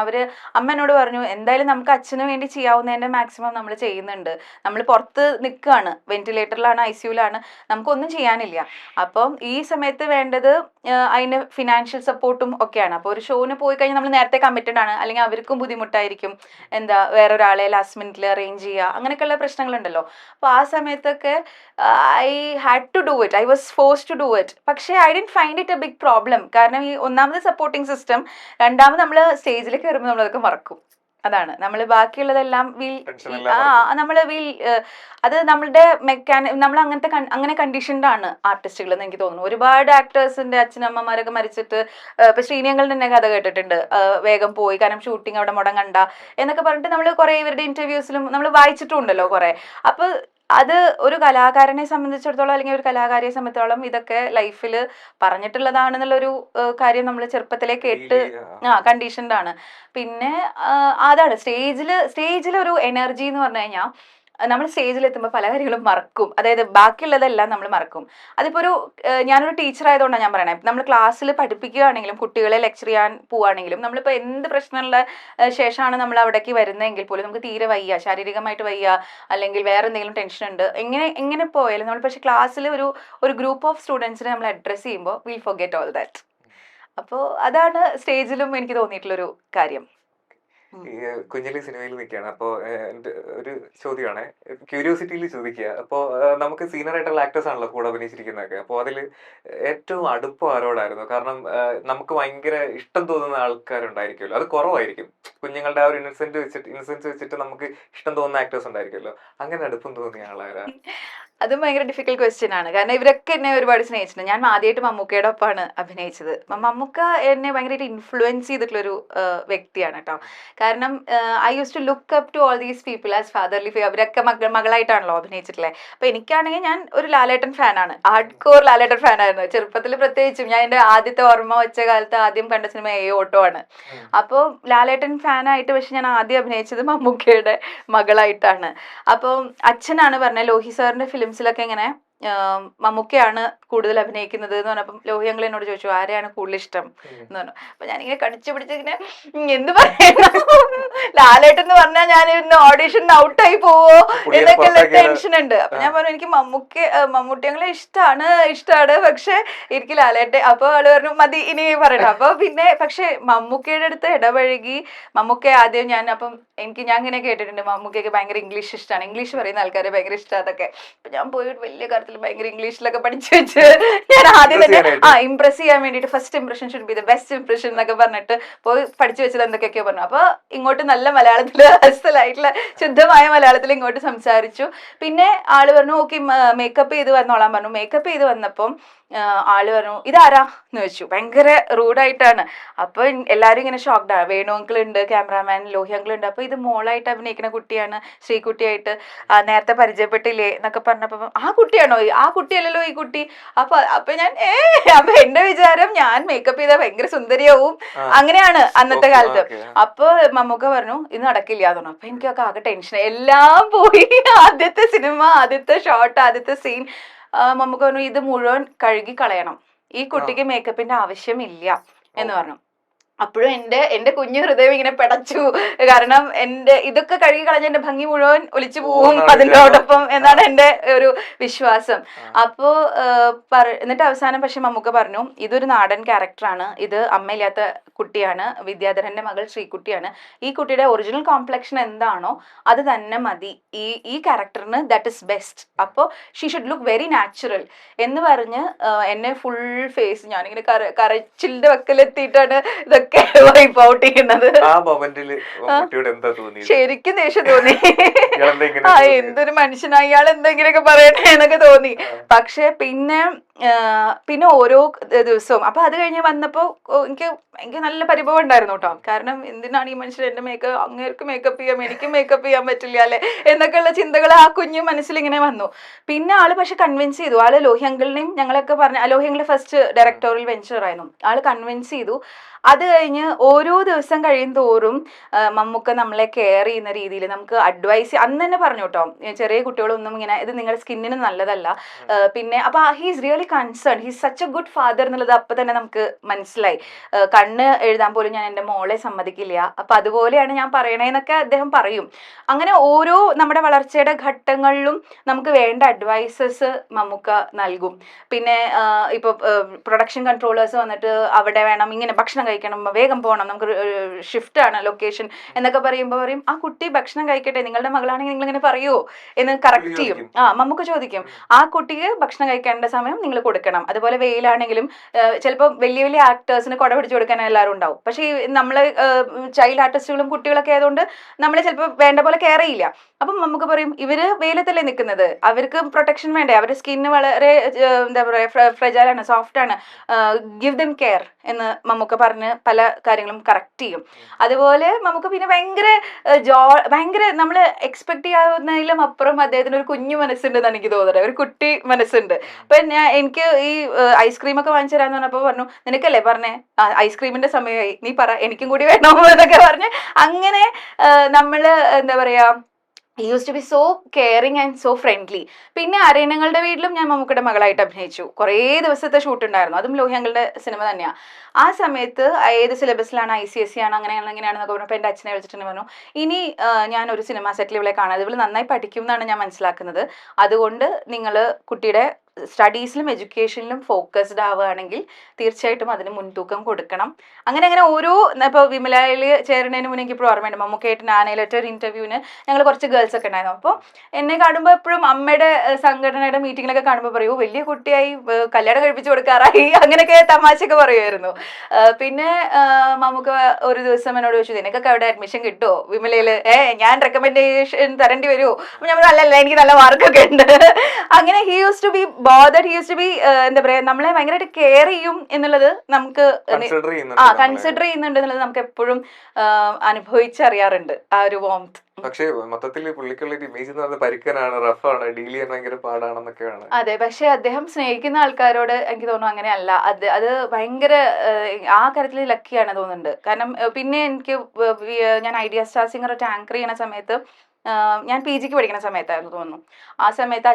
അമ്മ എന്നോട് പറഞ്ഞു എന്തായാലും നമുക്ക് അച്ഛന് വേണ്ടി ചെയ്യാവുന്നതിൻ്റെ മാക്സിമം നമ്മൾ ചെയ്യുന്നുണ്ട്, നമ്മൾ പുറത്ത് നിൽക്കുകയാണ്, വെന്റിലേറ്ററിലാണ്, ICUലാണ്, നമുക്കൊന്നും ചെയ്യാനില്ല. അപ്പം ഈ സമയത്ത് വേണ്ടത് അതിന് ഫിനാൻഷ്യൽ സപ്പോർട്ടും ഒക്കെയാണ്. അപ്പോൾ ഒരു ഷോന് പോയി കഴിഞ്ഞാൽ നമ്മൾ നേരത്തെ കമ്മിറ്റഡ് ആണ്, അല്ലെങ്കിൽ അവർക്കും ബുദ്ധിമുട്ടായിരിക്കും വേറൊരാളെ ലാസ്റ്റ് മിനിറ്റിൽ അറേഞ്ച് ചെയ്യുക, അങ്ങനെയൊക്കെയുള്ള പ്രശ്നങ്ങളുണ്ടല്ലോ. അപ്പോൾ ആ സമയത്തൊക്കെ I had to do it, I was forced to do it. പക്ഷേ I didn't find it a big problem. കാരണം ഈ ഒന്നാമത് സപ്പോർട്ടിങ് സിസ്റ്റം, രണ്ടാമത് നമ്മൾ സ്റ്റേജിൽ കയറുമ്പോൾ നമ്മളതൊക്കെ മറക്കും. അതാണ് നമ്മൾ ബാക്കിയുള്ളതെല്ലാം അത് നമ്മളുടെ നമ്മൾ അങ്ങനെ കണ്ടീഷൻഡാണ് ആർട്ടിസ്റ്റുകൾ എന്ന് എനിക്ക് തോന്നുന്നു. ഒരുപാട് ആക്ടേഴ്സിന്റെ അച്ഛനമ്മമാരൊക്കെ മരിച്ചിട്ട് ഇപ്പൊ ശ്രീനിയങ്ങളുടെ തന്നെ കഥ കേട്ടിട്ടുണ്ട്, വേഗം പോയി കാരണം ഷൂട്ടിംഗ് അവിടെ മുടങ്ങണ്ട എന്നൊക്കെ പറഞ്ഞിട്ട് നമ്മൾ കുറെ ഇവരുടെ ഇന്റർവ്യൂസിലും നമ്മൾ വായിച്ചിട്ടും ഉണ്ടല്ലോ കുറെ. അപ്പൊ അത് ഒരു കലാകാരനെ സംബന്ധിച്ചിടത്തോളം അല്ലെങ്കിൽ ഒരു കലാകാരിയെ സംബന്ധിച്ചിടത്തോളം ഇതൊക്കെ ലൈഫിൽ പറഞ്ഞിട്ടുള്ളതാണെന്നുള്ളൊരു കാര്യം നമ്മൾ ചെറുപ്പത്തിലേ കേട്ട് കണ്ടീഷൻഡാണ്. പിന്നെ അതാണ് സ്റ്റേജിലൊരു എനർജി എന്ന് പറഞ്ഞു കഴിഞ്ഞാൽ നമ്മൾ സ്റ്റേജിലെത്തുമ്പോൾ പല കാര്യങ്ങളും മറക്കും, അതായത് ബാക്കിയുള്ളതെല്ലാം നമ്മൾ മറക്കും. അതിപ്പോൾ ഞാനൊരു ടീച്ചർ ആയതുകൊണ്ടാണ് ഞാൻ പറയണേ, നമ്മൾ ക്ലാസ്സിൽ പഠിപ്പിക്കുകയാണെങ്കിലും കുട്ടികളെ ലെക്ചർ ചെയ്യാൻ പോവുകയാണെങ്കിലും നമ്മളിപ്പോൾ എന്ത് പ്രശ്നമുള്ള ശേഷമാണ് നമ്മൾ അവിടേക്ക് വരുന്നതെങ്കിൽ പോലും നമുക്ക് തീരെ വയ്യ, ശാരീരികമായിട്ട് വയ്യ, അല്ലെങ്കിൽ വേറെ എന്തെങ്കിലും ടെൻഷൻ ഉണ്ട്, എങ്ങനെ പോയാലും നമ്മൾ പക്ഷേ ക്ലാസ്സിൽ ഒരു ഗ്രൂപ്പ് ഓഫ് സ്റ്റുഡൻസിനെ നമ്മൾ അഡ്രസ്സ് ചെയ്യുമ്പോൾ വിൽ ഫോർഗെറ്റ് ഓൾ ദാറ്റ്. അപ്പോൾ അതാണ് സ്റ്റേജിലും എനിക്ക് തോന്നിയിട്ടുള്ളൊരു കാര്യം. ഈ കുഞ്ഞലി സിനിമയിൽ നിൽക്കുകയാണ്. അപ്പോൾ എൻ്റെ ഒരു ചോദ്യമാണ്, ക്യൂരിയോസിറ്റിയിൽ ചോദിക്കുക. അപ്പോൾ നമുക്ക് സീനിയർ ആയിട്ടുള്ള ആക്ടേഴ്സ് ആണല്ലോ കൂടെ അഭിനയിച്ചിരിക്കുന്നതൊക്കെ. അപ്പോൾ അതിൽ ഏറ്റവും അടുപ്പം ആരോടായിരുന്നു? കാരണം നമുക്ക് ഭയങ്കര ഇഷ്ടം തോന്നുന്ന ആൾക്കാരുണ്ടായിരിക്കുമല്ലോ, അത് കുറവായിരിക്കും. കുഞ്ഞുങ്ങളുടെ ആ ഒരു ഇന്നസെൻസ് വെച്ചിട്ട് നമുക്ക് ഇഷ്ടം തോന്നുന്ന ആക്ടേഴ്സ് ഉണ്ടായിരിക്കുമല്ലോ, അങ്ങനെ അടുപ്പം തോന്നിയ ആളാരാ? അതും ഭയങ്കര ഡിഫിക്കൽട്ട് ക്വസ്റ്റ്യൻ ആണ്. കാരണം ഇവരൊക്കെ എന്നെ ഒരുപാട് സ്നേഹിച്ചിട്ടുണ്ട്. ഞാൻ ആദ്യമായിട്ട് മമ്മൂക്കയുടെ ഒപ്പമാണ് അഭിനയിച്ചത്. മമ്മൂക്ക എന്നെ ഭയങ്കരമായിട്ട് ഇൻഫ്ലുവൻസ് ചെയ്തിട്ടുള്ളൊരു വ്യക്തിയാണ് കേട്ടോ. കാരണം I use to look up to all these people as fatherly figure. അവരൊക്കെ മകളായിട്ടാണല്ലോ അഭിനയിച്ചിട്ടുള്ളത്. അപ്പോൾ എനിക്കാണെങ്കിൽ ഞാൻ ഒരു ലാലേട്ടൻ ഫാനാണ്, ഹാർഡ് കോർ ലാലേട്ടൻ ഫാനായിരുന്നു ചെറുപ്പത്തിൽ. പ്രത്യേകിച്ചും ഞാൻ എൻ്റെ ആദ്യത്തെ ഓർമ്മ വെച്ച കാലത്ത് ആദ്യം കണ്ട സിനിമ ഓട്ടോ ആണ്. അപ്പോൾ ലാലേട്ടൻ ഫാനായിട്ട് പക്ഷെ ഞാൻ ആദ്യം അഭിനയിച്ചത് മമ്മൂക്കയുടെ മകളായിട്ടാണ്. അപ്പോൾ അച്ഛനാണ് പറഞ്ഞത്, ലോഹി സാറിൻ്റെ ഫിലിംസിലൊക്കെ ഇങ്ങനെ മമ്മൂക്കയാണ് കൂടുതൽ അഭിനയിക്കുന്നത് എന്ന് പറഞ്ഞപ്പം ലോഹി അങ്കിൾ എന്നോട് ചോദിച്ചു ആരെയാണ് കൂടുതൽ ഇഷ്ടം എന്ന് പറഞ്ഞു. അപ്പൊ ഞാനിങ്ങനെ കടിച്ചു പിടിച്ചിങ്ങനെ എന്ത് പറയണം, ലാലേട്ടൻ എന്ന് പറഞ്ഞാൽ ഞാൻ ഇന്ന് ഓഡീഷൻ ഔട്ടായി പോവോ എന്നൊക്കെയുള്ള ടെൻഷൻ ഉണ്ട്. അപ്പൊ ഞാൻ പറഞ്ഞു എനിക്ക് മമ്മൂട്ടി അങ്കിളെ ഇഷ്ടമാണ് പക്ഷെ എനിക്ക് ലാലേട്ടെ. അപ്പൊ ആള് പറഞ്ഞു മതി ഇനി പറയണം. അപ്പൊ പിന്നെ പക്ഷെ മമ്മൂക്കയുടെ അടുത്ത് ഇടപഴകി മമ്മൂക്ക ആദ്യം ഞാൻ ഞാൻ ഇങ്ങനെ കേട്ടിട്ടുണ്ട് മമ്മൂക്കയ്ക്ക് ഭയങ്കര ഇംഗ്ലീഷ് ഇഷ്ടമാണ്, ഇംഗ്ലീഷ് പറയുന്ന ആൾക്കാരെ ഭയങ്കര ഇഷ്ടം അതൊക്കെ. അപ്പൊ ഞാൻ പോയിട്ട് വലിയ കാര്യത്തിൽ ഭയങ്കര ഇംഗ്ലീഷിലൊക്കെ പഠിച്ചു വെച്ച് ഞാൻ ആദ്യം തന്നെ ഇംപ്രസ് ചെയ്യാൻ വേണ്ടിയിട്ട് first impression should be the best impression എന്നൊക്കെ പറഞ്ഞിട്ട് പോയി പഠിച്ചു വെച്ചത് എന്തൊക്കെയൊക്കെയോ പറഞ്ഞു. അപ്പൊ ഇങ്ങോട്ട് നല്ല മലയാളത്തില് അസലായിട്ടുള്ള ശുദ്ധമായ മലയാളത്തിൽ ഇങ്ങോട്ട് സംസാരിച്ചു. പിന്നെ ആള് പറഞ്ഞു ഓക്കെ മേക്കപ്പ് ചെയ്ത് വന്നോളാൻ പറഞ്ഞു. മേക്കപ്പ് ചെയ്ത് വന്നപ്പം ആള് പറഞ്ഞു ഇതാരാ എന്ന് വെച്ചു, ഭയങ്കര റൂഡായിട്ടാണ്. അപ്പൊ എല്ലാരും ഇങ്ങനെ ഷോക്ക്ഡാണ്. വേണു അങ്കിൾ ഉണ്ട്, ക്യാമറാമാൻ ലോഹി അങ്കിൾ ഉണ്ട്. അപ്പൊ ഇത് മോളായിട്ട് അഭിനയിക്കുന്ന കുട്ടിയാണ്, ശ്രീകുട്ടിയായിട്ട് നേരത്തെ പരിചയപ്പെട്ടില്ലേ എന്നൊക്കെ പറഞ്ഞപ്പോ ആ കുട്ടിയാണോ, ആ കുട്ടിയല്ലല്ലോ ഈ കുട്ടി. അപ്പൊ ഞാൻ അപ്പൊ എന്റെ വിചാരം ഞാൻ മേക്കപ്പ് ചെയ്താൽ ഭയങ്കര സുന്ദരിയാവും, അങ്ങനെയാണ് അന്നത്തെ കാലത്ത്. അപ്പൊ മമ്മൂക്ക പറഞ്ഞു ഇത് നടക്കില്ല എന്ന് പറഞ്ഞു. അപ്പൊ എനിക്കൊക്കെ ആകെ ടെൻഷൻ, എല്ലാം പോയി. ആദ്യത്തെ സിനിമ, ആദ്യത്തെ ഷോട്ട്, ആദ്യത്തെ സീൻ. മമ്മൂക്ക പറഞ്ഞു ഇത് മുഴുവൻ കഴുകി കളയണം, ഈ കുട്ടിക്ക് മേക്കപ്പിന്റെ ആവശ്യമില്ല എന്ന് പറഞ്ഞു. അപ്പോഴും എന്റെ കുഞ്ഞു ഹൃദയം ഇങ്ങനെ പെടച്ചു. കാരണം ഇതൊക്കെ കഴുകി കളഞ്ഞ എന്റെ ഭംഗി മുഴുവൻ ഒലിച്ചു പോവും അതിനോടൊപ്പം എന്നാണ് എന്റെ ഒരു വിശ്വാസം. അപ്പോ എന്നിട്ട് അവസാനം പക്ഷെ മമ്മൂക്ക പറഞ്ഞു ഇതൊരു നാടൻ ക്യാരക്ടറാണ്, ഇത് അമ്മയില്ലാത്ത കുട്ടിയാണ്, വിദ്യാധരന്റെ മകൾ ശ്രീകുട്ടിയാണ്, ഈ കുട്ടിയുടെ ഒറിജിനൽ കോംപ്ലക്ഷൻ എന്താണോ അത് തന്നെ മതി ഈ ക്യാരക്ടറിന്, ദാറ്റ് ഇസ് ബെസ്റ്റ്. അപ്പോൾ she should look very natural എന്ന് പറഞ്ഞ് എന്നെ ഫുൾ ഫേസ് ഞാനിങ്ങനെ കരച്ചിലിന്റെ വക്കലെത്തിയിട്ടാണ് ഇതൊക്കെ വൈപ്പ് ഔട്ട് ചെയ്യുന്നത്. ശരിക്കും ദേഷ്യം തോന്നി. എന്തൊരു മനുഷ്യനാ ഇയാൾ, എന്തെങ്കിലുമൊക്കെ പറയട്ടെ എന്നൊക്കെ തോന്നി. പക്ഷെ പിന്നെ ഓരോ ദിവസവും അപ്പൊ അത് കഴിഞ്ഞ് വന്നപ്പോ എനിക്ക് നല്ല പരിഭവം ഉണ്ടായിരുന്നു കേട്ടോ. കാരണം എന്തിനാണ് ഈ മനുഷ്യൻ എന്റെ അങ്ങേർക്ക് മേക്കപ്പ് ചെയ്യാം, എനിക്കും മേക്കപ്പ് ചെയ്യാൻ പറ്റില്ല അല്ലെ എന്നൊക്കെയുള്ള ചിന്തകൾ ആ കുഞ്ഞു മനസ്സിൽ ഇങ്ങനെ വന്നു. പിന്നെ ആള് പക്ഷെ കൺവിൻസ് ചെയ്തു. ആള് ലോഹി അങ്കിളിനെയും ഞങ്ങളൊക്കെ പറഞ്ഞ, Lohi uncle first directorial venture ആയിരുന്നു, ആള് കൺവിൻസ് ചെയ്തു. അത് കഴിഞ്ഞ് ഓരോ ദിവസം കഴിയും തോറും മമ്മൂക്ക നമ്മളെ കെയർ ചെയ്യുന്ന രീതിയിൽ നമുക്ക് അഡ്വൈസ് അന്ന് തന്നെ പറഞ്ഞു കേട്ടോ, ചെറിയ കുട്ടികളൊന്നും ഇങ്ങനെ ഇത് നിങ്ങളുടെ സ്കിന്നിന് നല്ലതല്ല. പിന്നെ അപ്പൊ he's really concern, he's such A good father എന്നുള്ളത് അപ്പൊ തന്നെ നമുക്ക് മനസ്സിലായി. കണ്ണ് എഴുതാൻ പോലും ഞാൻ എൻ്റെ മോളെ സമ്മതിക്കില്ല, അപ്പൊ അതുപോലെയാണ് ഞാൻ പറയണേന്നൊക്കെ അദ്ദേഹം പറയും. അങ്ങനെ ഓരോ നമ്മുടെ വളർച്ചയുടെ ഘട്ടങ്ങളിലും നമുക്ക് വേണ്ട അഡ്വൈസസ് മമ്മൂക്ക നൽകും. പിന്നെ ഇപ്പൊ പ്രൊഡക്ഷൻ കൺട്രോളേഴ്സ് വന്നിട്ട് അവിടെ വേണം ഇങ്ങനെ ഭക്ഷണം കഴിക്കണം, വേഗം പോകണം, നമുക്ക് ഷിഫ്റ്റ് ആണ് ലൊക്കേഷൻ എന്നൊക്കെ പറയുമ്പോൾ പറയും ആ കുട്ടി ഭക്ഷണം കഴിക്കട്ടെ, നിങ്ങളുടെ മകളാണെങ്കിൽ നിങ്ങൾ ഇങ്ങനെ പറയുമോ എന്ന് കറക്റ്റ് ചെയ്യും. മമ്മൂക്ക ചോദിക്കും ആ കുട്ടിക്ക് ഭക്ഷണം കഴിക്കേണ്ട സമയം നിങ്ങൾ കൊടുക്കണം. അതുപോലെ വെയിലാണെങ്കിലും ചിലപ്പോൾ വലിയ വലിയ ആക്ടേഴ്സിന് കുട പിടിച്ചു കൊടുക്കാൻ എല്ലാവരും ഉണ്ടാവും, പക്ഷേ ഈ നമ്മള് ചൈൽഡ് ആർട്ടിസ്റ്റുകളും കുട്ടികളൊക്കെ ആയതുകൊണ്ട് നമ്മളെ ചിലപ്പോൾ വേണ്ട പോലെ കെയർ ചെയ്യില്ല. അപ്പം നമുക്ക് പറയും ഇവര് വെയിലത്തല്ലേ നിൽക്കുന്നത്, അവർക്ക് പ്രൊട്ടക്ഷൻ വേണ്ടേ, അവരുടെ സ്കിന്ന് വളരെ എന്താ പറയുക ഫ്രജൈലാണ്, സോഫ്റ്റ് ആണ്, ഗിവ് ദം കെയർ എന്ന് മമ്മൂക്ക പറഞ്ഞ് പല കാര്യങ്ങളും കറക്റ്റ് ചെയ്യും. അതുപോലെ നമുക്ക് പിന്നെ ഭയങ്കര നമ്മൾ എക്സ്പെക്ട് ചെയ്യാവുന്നതിലും അപ്പുറം അദ്ദേഹത്തിന് ഒരു കുഞ്ഞു മനസ്സുണ്ടെന്നാണ് എനിക്ക് തോന്നുന്നത്, ഒരു കുട്ടി മനസ്സുണ്ട്. അപ്പൊ എനിക്ക് ഈ ഐസ്ക്രീം ഒക്കെ വാങ്ങിച്ചു തരാന്ന് പറഞ്ഞപ്പോ പറഞ്ഞു നിനക്കല്ലേ പറഞ്ഞേ ഐസ്ക്രീമിന്റെ സമയമായി, നീ പറ എനിക്കും കൂടി വേണോ എന്നൊക്കെ പറഞ്ഞ് അങ്ങനെ നമ്മള് എന്താ പറയാ he used to be so caring and so friendly. പിന്നെ അരയണങ്ങളുടെ വീട്ടിലും ഞാൻ മമ്മൂക്കയുടെ മകളായിട്ട് അഭിനയിച്ചു. കുറേ ദിവസത്തെ ഷൂട്ട് ഉണ്ടായിരുന്നു, അതും ലോഹി അങ്കിളുടെ സിനിമ തന്നെയാണ്. ആ സമയത്ത് ഏത് സിലബസിലാണ്, ICSE ആണ്, അങ്ങനെയാണ് ഇങ്ങനെയാണെന്നൊക്കെ പറഞ്ഞപ്പോൾ എൻ്റെ അച്ഛനെ വിളിച്ചിട്ട് പറഞ്ഞു ഇനി ഞാൻ ഒരു സിനിമ സെറ്റിൽ ഇവളെ കാണാതെ, ഇവള് നന്നായി പഠിക്കും എന്നാണ് ഞാൻ മനസ്സിലാക്കുന്നത്, അതുകൊണ്ട് നിങ്ങൾ കുട്ടിയുടെ സ്റ്റഡീസിലും എഡ്യൂക്കേഷനിലും ഫോക്കസ്ഡ് ആവുകയാണെങ്കിൽ തീർച്ചയായിട്ടും അതിന് മുൻതൂക്കം കൊടുക്കണം. അങ്ങനെ ഓരോ ഇപ്പോൾ വിമലയിൽ ചേരുന്നതിന് മുന്നേ എനിക്ക് ഇപ്പോൾ ഓർമ്മയുണ്ട്, മമ്മൂക്കയായിട്ട് ആനയിലൊറ്റ ഒരു ഇന്റർവ്യൂവിന് ഞങ്ങൾ കുറച്ച് ഗേൾസ് ഒക്കെ ഉണ്ടായിരുന്നു. അപ്പോൾ എന്നെ കാണുമ്പോൾ എപ്പോഴും അമ്മയുടെ സംഘടനയുടെ മീറ്റിങ്ങിലൊക്കെ കാണുമ്പോൾ പറയൂ വലിയ കുട്ടിയായി, കല്യാണം കഴിപ്പിച്ചു കൊടുക്കാറായി, അങ്ങനെയൊക്കെ തമാശയൊക്കെ പറയുമായിരുന്നു. പിന്നെ മമ്മൂക്ക ഒരു ദിവസം എന്നോട് ചോദിച്ചു നിനക്കൊക്കെ അവിടെ അഡ്മിഷൻ കിട്ടുമോ വിമലയിൽ, ഞാൻ റെക്കമെൻഡേഷൻ തരേണ്ടി വരുമോ? അപ്പൊ ഞാൻ അല്ലല്ല എനിക്ക് നല്ല മാർക്കൊക്കെ ഉണ്ട്. അങ്ങനെ he used to be bothered, he used to be എന്താ പറയാ നമ്മളെ ഭയങ്കരമായിട്ട് കെയർ ചെയ്യും എന്നുള്ളത് നമുക്ക് കൺസിഡർ ചെയ്യുന്നുണ്ട് എന്നുള്ളത് നമുക്ക് എപ്പോഴും അനുഭവിച്ചറിയാറുണ്ട് ആ ഒരു വോംത്ത്. പക്ഷേ മൊത്തത്തിൽ പുള്ളിക്കുള്ള ഇമേജ് എന്ന് പറയുന്നത് പരിക്കനാണ്, റഫാണ്, ഡീൽ ചെയ്യാൻ ഭയങ്കര പാടാണെന്നൊക്കെയാണ്. അതെ, പക്ഷെ അദ്ദേഹം സ്നേഹിക്കുന്ന ആൾക്കാരോട് എനിക്ക് തോന്നുന്നു അങ്ങനെയല്ല, അത് ഭയങ്കര ആ കാര്യത്തിൽ ലക്കിയാണ് തോന്നുന്നുണ്ട്. കാരണം പിന്നെ എനിക്ക് ഞാൻ ഐഡിയ സ്റ്റാർ സിംഗർ ആങ്കർ ചെയ്യുന്ന സമയത്ത് ഞാൻ PGക്ക് പഠിക്കുന്ന സമയത്തായിരുന്നു തോന്നുന്നു. ആ സമയത്ത്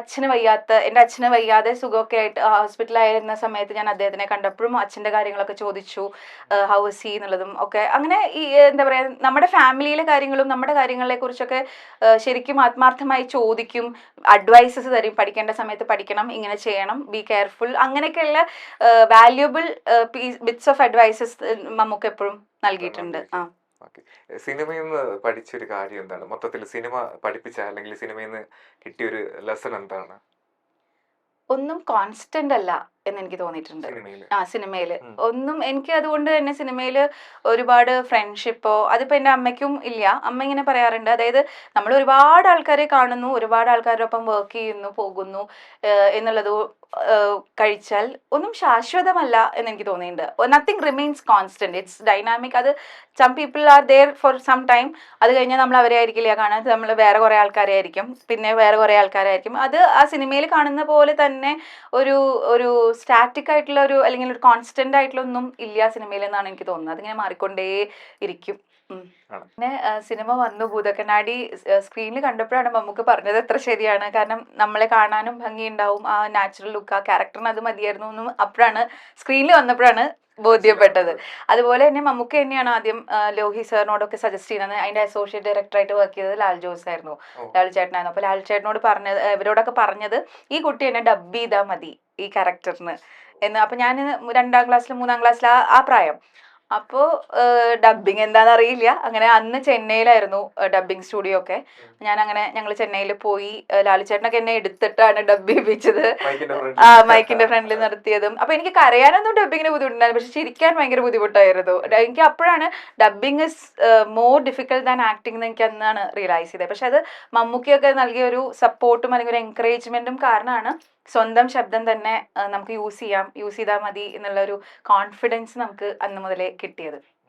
എൻ്റെ അച്ഛന് വയ്യാതെ സുഖമൊക്കെ ആയിട്ട് ഹോസ്പിറ്റലായിരുന്ന സമയത്ത് ഞാൻ അദ്ദേഹത്തിനെ കണ്ടപ്പോഴും അച്ഛൻ്റെ കാര്യങ്ങളൊക്കെ ചോദിച്ചു, ഹൗ ഇസ് ഹി എന്നുള്ളതും ഒക്കെ. അങ്ങനെ ഈ എന്താ പറയുക നമ്മുടെ ഫാമിലിയിലെ കാര്യങ്ങളും നമ്മുടെ കാര്യങ്ങളെ കുറിച്ചൊക്കെ ശരിക്കും ആത്മാർത്ഥമായി ചോദിക്കും, അഡ്വൈസസ് തരും, പഠിക്കേണ്ട സമയത്ത് പഠിക്കണം, ഇങ്ങനെ ചെയ്യണം, ബി കെയർഫുൾ, അങ്ങനെയൊക്കെയുള്ള വാല്യുബിൾ ബിറ്റ്സ് ഓഫ് അഡ്വൈസസ് നമുക്ക് എപ്പോഴും നൽകിയിട്ടുണ്ട്. സിനിമയിൽ നിന്ന് പഠിച്ചൊരു കാര്യം എന്താണ്, മൊത്തത്തിൽ സിനിമ പഠിപ്പിച്ച അല്ലെങ്കിൽ സിനിമയിൽ നിന്ന് കിട്ടിയൊരു ലെസൺ എന്താണ്? ഒന്നും കോൺസ്റ്റന്റ് അല്ല എന്ന് എനിക്ക് തോന്നിയിട്ടുണ്ട് സിനിമയില് സിനിമയില്. ഒന്നും എനിക്ക് അതുകൊണ്ട് തന്നെ സിനിമയില് ഒരുപാട് ഫ്രണ്ട്ഷിപ്പോ അതിപ്പോ എൻ്റെ അമ്മയ്ക്കും ഇല്ല. അമ്മ ഇങ്ങനെ പറയാറുണ്ട്, അതായത് നമ്മൾ ഒരുപാട് ആൾക്കാരെ കാണുന്നു, ഒരുപാട് ആൾക്കാരുടെ ഒപ്പം വർക്ക് ചെയ്യുന്നു, പോകുന്നു എന്നുള്ളത് കഴിച്ചാൽ ഒന്നും ശാശ്വതമല്ല എന്ന് എനിക്ക് തോന്നിയിട്ടുണ്ട്. Nothing remains constant, it's dynamic. അത് some people are there for some time, അത് കഴിഞ്ഞാൽ നമ്മൾ അവരെ ആയിരിക്കില്ല കാണാൻ, നമ്മൾ വേറെ കുറെ ആൾക്കാരെ ആയിരിക്കും, പിന്നെ വേറെ കുറെ ആൾക്കാരായിരിക്കും. അത് ആ സിനിമയിൽ കാണുന്ന പോലെ തന്നെ ഒരു ഒരു സ്റ്റാറ്റിക് ആയിട്ടുള്ള ഒരു അല്ലെങ്കിൽ ഒരു കോൺസ്റ്റന്റ് ആയിട്ടുള്ള ഒന്നും ഇല്ല സിനിമയിൽ എന്നാണ് എനിക്ക് തോന്നുന്നത്. അതിങ്ങനെ മാറിക്കൊണ്ടേ ഇരിക്കും. പിന്നെ സിനിമ വന്നു ഭൂതക്കണ്ണാടി സ്ക്രീനിൽ കണ്ടപ്പോഴാണ് മമ്മൂക്ക് പറഞ്ഞത് എത്ര ശരിയാണ്. കാരണം നമ്മളെ കാണാനും ഭംഗിയുണ്ടാവും, ആ നാച്ചുറൽ ലുക്ക്, ആ ക്യാരക്ടറിന് അത് മതിയായിരുന്നു എന്നും അപ്പോഴാണ് സ്ക്രീനിൽ വന്നപ്പോഴാണ് ബോധ്യപ്പെട്ടത്. അതുപോലെ തന്നെ മമ്മൂക്ക തന്നെയാണ് ആദ്യം ലോഹി സാറിനോടൊക്കെ സജസ്റ്റ് ചെയ്യുന്നത്. അതിന്റെ അസോസിയേറ്റ് ഡയറക്ടറായിട്ട് വർക്ക് ചെയ്തത് ലാൽ ജോസ് ആയിരുന്നു, ലാൽ ചേട്ടനായിരുന്നു. അപ്പൊ ലാൽ ചേട്ടനോട് പറഞ്ഞത്, ഇവരോടൊക്കെ പറഞ്ഞത് ഈ കുട്ടി എന്നെ ഡബ് ചെയ്താൽ മതി ഈ ക്യാരക്ടറിന് എന്ന്. അപ്പൊ ഞാൻ 2ാം ക്ലാസ്സിൽ 3ാം ക്ലാസ്സിൽ ആ പ്രായം. അപ്പോൾ ഡബിങ് എന്താണെന്ന് അറിയില്ല. അങ്ങനെ അന്ന് ചെന്നൈയിലായിരുന്നു ഡബിങ് സ്റ്റുഡിയോ ഒക്കെ. ഞങ്ങൾ ചെന്നൈയിൽ പോയി, ലാലുചേട്ടനൊക്കെ എന്നെ എടുത്തിട്ടാണ് ഡബ് ചെയ്യിപ്പിച്ചത്, മൈക്കിന്റെ ഫ്രണ്ടിൽ നിർത്തിയതും. അപ്പൊ എനിക്ക് കരയാനൊന്നും ഡബിങ്ങിന് ബുദ്ധിമുട്ടുണ്ടായിരുന്നു, പക്ഷെ ചിരിക്കാൻ ഭയങ്കര ബുദ്ധിമുട്ടായിരുന്നു. എനിക്ക് അപ്പോഴാണ് dubbing is more difficult than acting എന്ന് എനിക്ക് അന്നാണ് റിയലൈസ് ചെയ്തത്. പക്ഷെ അത് മമ്മൂക്കിയൊക്കെ നൽകിയ ഒരു സപ്പോർട്ടും അല്ലെങ്കിൽ ഒരു എൻകറേജ്മെന്റും കാരണമാണ് സ്വന്തം ശബ്ദം തന്നെ നമുക്ക് യൂസ് ചെയ്താൽ മതി എന്നുള്ള ഒരു കോൺഫിഡൻസ് നമുക്ക് അന്ന് മുതലേ കിട്ടിയത്.